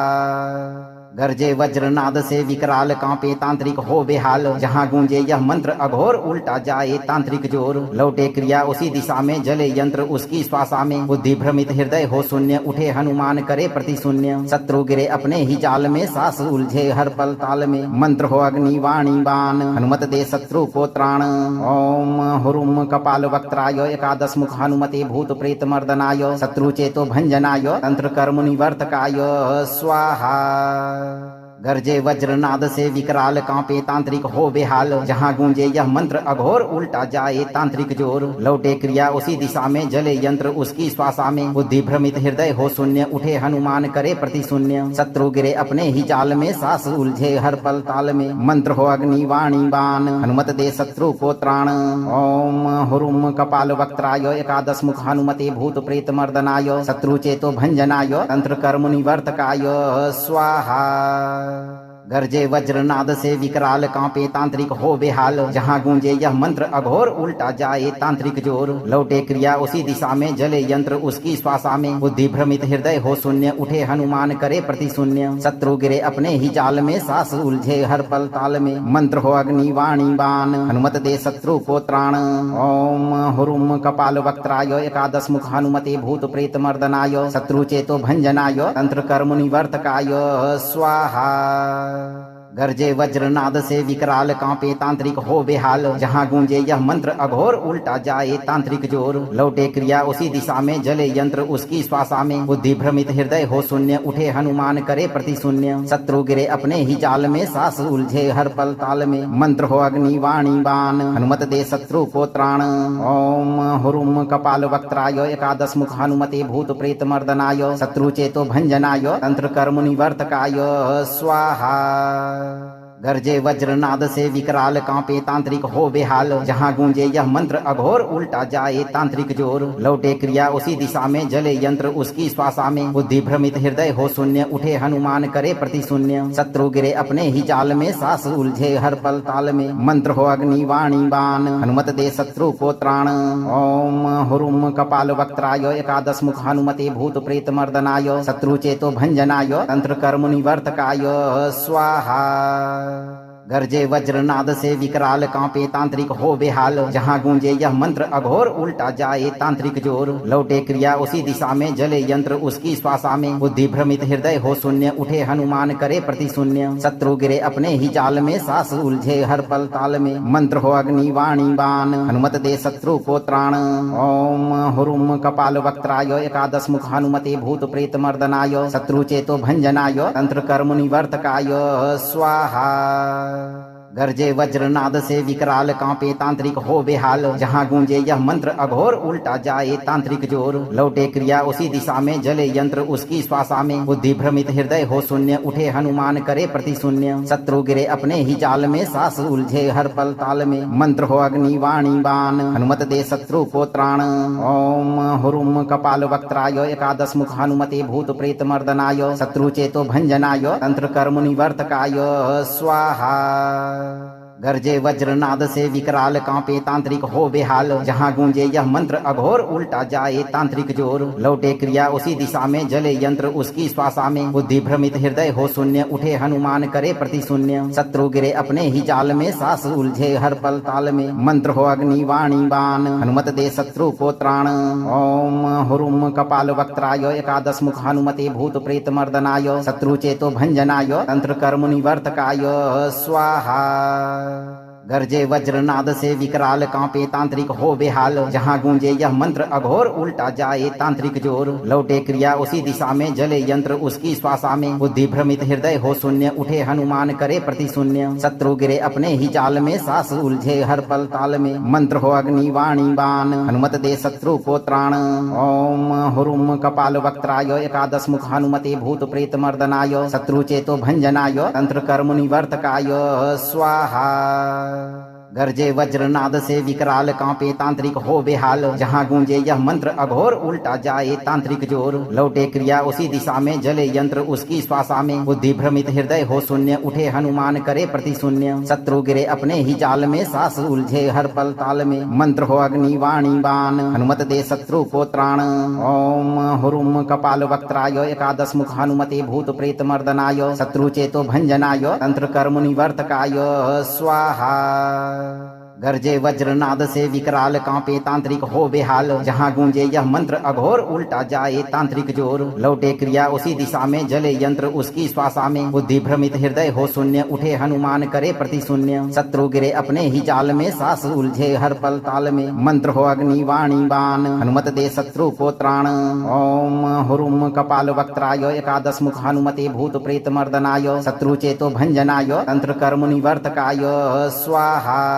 गरजे वज्रनाद से विकराल कांपे तांत्रिक हो बेहाल जहां गूंजे यह मंत्र अघोर उल्टा जाए तांत्रिक जोर लौटे क्रिया उसी दिशा में जले यंत्र उसकी श्वासा में बुद्धि भ्रमित हृदय हो शून्य उठे हनुमान करे प्रति शून्य शत्रु गिरे अपने ही जाल में सास उलझे हर पल ताल में मंत्र हो अग्नि वाणी बाण हनुमत दे शत्रु को त्राण ओम हुरुम कपाल वक्त्राय एकादश मुख हनुमते भूत प्रेत मर्दनाय शत्रु चेतो भंजनाय तंत्र कर्म निवर्तकाय स्वाहा गरजे वज्रनाद से विकराल कांपे तांत्रिक हो बेहाल जहां गूंजे यह मंत्र अघोर उल्टा जाए तांत्रिक जोर लौटे क्रिया उसी दिशा में जले यंत्र उसकी श्वासा में बुद्धि भ्रमित हृदय हो शून्य उठे हनुमान करे प्रति शून्य शत्रु गिरे अपने ही जाल में सास उलझे हर पल ताल में मंत्र हो अग्नि वाणी बाण हनुमत दे शत्रु को त्राण ओम हुरुम कपाल वक्त्राय एकादश मुख हनुमते भूत प्रेत मर्दनाय शत्रु चेतो भंजनाय तंत्र कर्म निवर्तकाय स्वाहा गरजे वज्रनाद से विकराल कांपे तांत्रिक हो बेहाल जहां गूंजे यह मंत्र अघोर उल्टा जाए तांत्रिक जोर लौटे क्रिया उसी दिशा में जले यंत्र उसकी श्वासा में बुद्धि भ्रमित हृदय हो शून्य उठे हनुमान करे प्रति शून्य शत्रु गिरे अपने ही जाल में सास उलझे हर पल ताल में मंत्र हो अग्नि वाणी बाण हनुमत दे शत्रु को त्राण ओम हुरुम कपाल वक्त्राय एकादश मुख हनुमते भूत प्रेत मर्दनाय शत्रु चेतो भंजनाय तंत्र कर्म निवर्तकाय स्वाहा गरजे वज्रनाद से विकराल कांपे तांत्रिक हो बेहाल जहां गूंजे यह मंत्र अघोर उल्टा जाए तांत्रिक जोर लौटे क्रिया उसी दिशा में जले यंत्र उसकी श्वासा में बुद्धि भ्रमित हृदय हो शून्य उठे हनुमान करे प्रति शून्य शत्रु गिरे अपने ही जाल में सास उलझे हर पल ताल में मंत्र हो अग्नि वाणी बाण हनुमत दे शत्रु को त्राण ओम हुरुम कपाल वक्त्राय एकादश मुख हनुमते भूत प्रेत मर्दनाय शत्रु चेतो भंजनाय तंत्र कर्म निवर्तकाय स्वाहा गरजे वज्रनाद से विकराल कांपे तांत्रिक हो बेहाल जहां गूंजे यह मंत्र अघोर उल्टा जाए तांत्रिक जोर लौटे क्रिया उसी दिशा में जले यंत्र उसकी श्वासा में बुद्धि भ्रमित हृदय हो शून्य उठे हनुमान करे प्रति शून्य शत्रु गिरे अपने ही जाल में सास उलझे हर पल ताल में मंत्र हो अग्नि वाणी बाण हनुमत दे शत्रु को त्राण ओम हुरुम कपाल वक्त्राय एकादश मुख हनुमते भूत प्रेत मर्दनाय शत्रु चेतो भंजनाय तंत्र कर्म निवर्तकाय स्वाहा गरजे वज्रनाद से विकराल कांपे तांत्रिक हो बेहाल जहां गूंजे यह मंत्र अघोर उल्टा जाए तांत्रिक जोर लौटे क्रिया उसी दिशा में जले यंत्र उसकी श्वासा में बुद्धि भ्रमित हृदय हो शून्य उठे हनुमान करे प्रति शून्य शत्रु गिरे अपने ही जाल में सास उलझे हर पल ताल में मंत्र हो अग्नि वाणी बाण हनुमत दे शत्रु को त्राण ओम हुरुम कपाल वक्त्राय एकादश मुख हनुमते भूत प्रेत मर्दनाय शत्रु चेतो भंजनाय तंत्र कर्म निवर्तकाय स्वाहा गरजे वज्रनाद से विकराल कांपे तांत्रिक हो बेहाल जहां गूंजे यह मंत्र अघोर उल्टा जाए तांत्रिक जोर लौटे क्रिया उसी दिशा में जले यंत्र उसकी श्वासा में बुद्धि भ्रमित हृदय हो शून्य उठे हनुमान करे प्रति शून्य शत्रु गिरे अपने ही जाल में सास उलझे हर पल ताल में मंत्र हो अग्नि वाणी बाण हनुमत दे शत्रु को त्राण ओम हुरुम कपाल वक्त्राय एकादश मुख हनुमते भूत प्रेत मर्दनाय शत्रु चेतो भंजनाय तंत्र कर्म निवर्तकाय स्वाहा गरजे वज्रनाद से विकराल कांपे तांत्रिक हो बेहाल जहां गूंजे यह मंत्र अघोर उल्टा जाए तांत्रिक जोर लौटे क्रिया उसी दिशा में जले यंत्र उसकी श्वासा में बुद्धि भ्रमित हृदय हो शून्य उठे हनुमान करे प्रति शून्य शत्रु गिरे अपने ही जाल में सास उलझे हर पल ताल में मंत्र हो अग्नि वाणी बाण हनुमत दे शत्रु को त्राण ओम हुरुम कपाल वक्त्राय एकादश मुख हनुमते भूत प्रेत मर्दनाय शत्रु चेतो भंजनाय तंत्र कर्म निवर्तकाय स्वाहा गरजे वज्रनाद से विकराल कांपे तांत्रिक हो बेहाल जहां गूंजे यह मंत्र अघोर उल्टा जाए तांत्रिक जोर लौटे क्रिया उसी दिशा में जले यंत्र उसकी श्वासा में बुद्धि भ्रमित हृदय हो शून्य उठे हनुमान करे प्रति शून्य शत्रु गिरे अपने ही जाल में सास उलझे हर पल ताल में मंत्र हो अग्नि वाणी बाण हनुमत दे शत्रु को त्राण ओम हुरुम कपाल वक्त्राय एकादश मुख हनुमते भूत प्रेत मर्दनाय शत्रु चेतो भंजनाय तंत्र कर्म निवर्तकाय स्वाहा गरजे वज्रनाद से विकराल कांपे तांत्रिक हो बेहाल जहां गूंजे यह मंत्र अघोर उल्टा जाए तांत्रिक जोर लौटे क्रिया उसी दिशा में जले यंत्र उसकी श्वासा में बुद्धि भ्रमित हृदय हो शून्य उठे हनुमान करे प्रति शून्य शत्रु गिरे अपने ही जाल में सास उलझे हर पल ताल में मंत्र हो अग्नि वाणी बाण हनुमत दे शत्रु को त्राण ओम हुरुम कपाल वक्त्राय एकादश मुख हनुमते भूत प्रेत मर्दनाय शत्रु चेतो भंजनाय तंत्र कर्म निवर्तकाय स्वाहा गरजे वज्रनाद से विकराल कांपे तांत्रिक हो बेहाल जहां गूंजे यह मंत्र अघोर उल्टा जाए तांत्रिक जोर लौटे क्रिया उसी दिशा में जले यंत्र उसकी श्वासा में बुद्धि भ्रमित हृदय हो शून्य उठे हनुमान करे प्रति शून्य शत्रु गिरे अपने ही जाल में सास उलझे हर पल ताल में मंत्र हो अग्नि वाणी बाण हनुमत दे शत्रु को त्राण ओम हुरुम कपाल वक्त्राय एकादश मुख हनुमते भूत प्रेत मर्दनाय शत्रु चेतो भंजनाय तंत्र कर्म निवर्तकाय स्वाहा।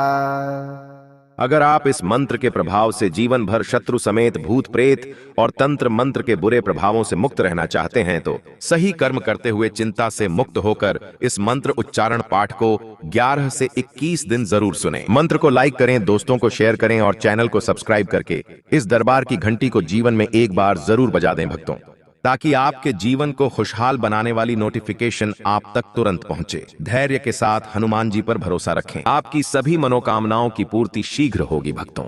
अगर आप इस मंत्र के प्रभाव से जीवन भर शत्रु समेत भूत प्रेत और तंत्र मंत्र के बुरे प्रभावों से मुक्त रहना चाहते हैं तो सही कर्म करते हुए चिंता से मुक्त होकर इस मंत्र उच्चारण पाठ को 11 से 21 दिन जरूर सुनें। मंत्र को लाइक करें, दोस्तों को शेयर करें और चैनल को सब्सक्राइब करके इस दरबार की घंटी को जीवन में एक बार जरूर बजा दें भक्तों, ताकि आपके जीवन को खुशहाल बनाने वाली नोटिफिकेशन आप तक तुरंत पहुंचे। धैर्य के साथ हनुमान जी पर भरोसा रखें, आपकी सभी मनोकामनाओं की पूर्ति शीघ्र होगी भक्तों।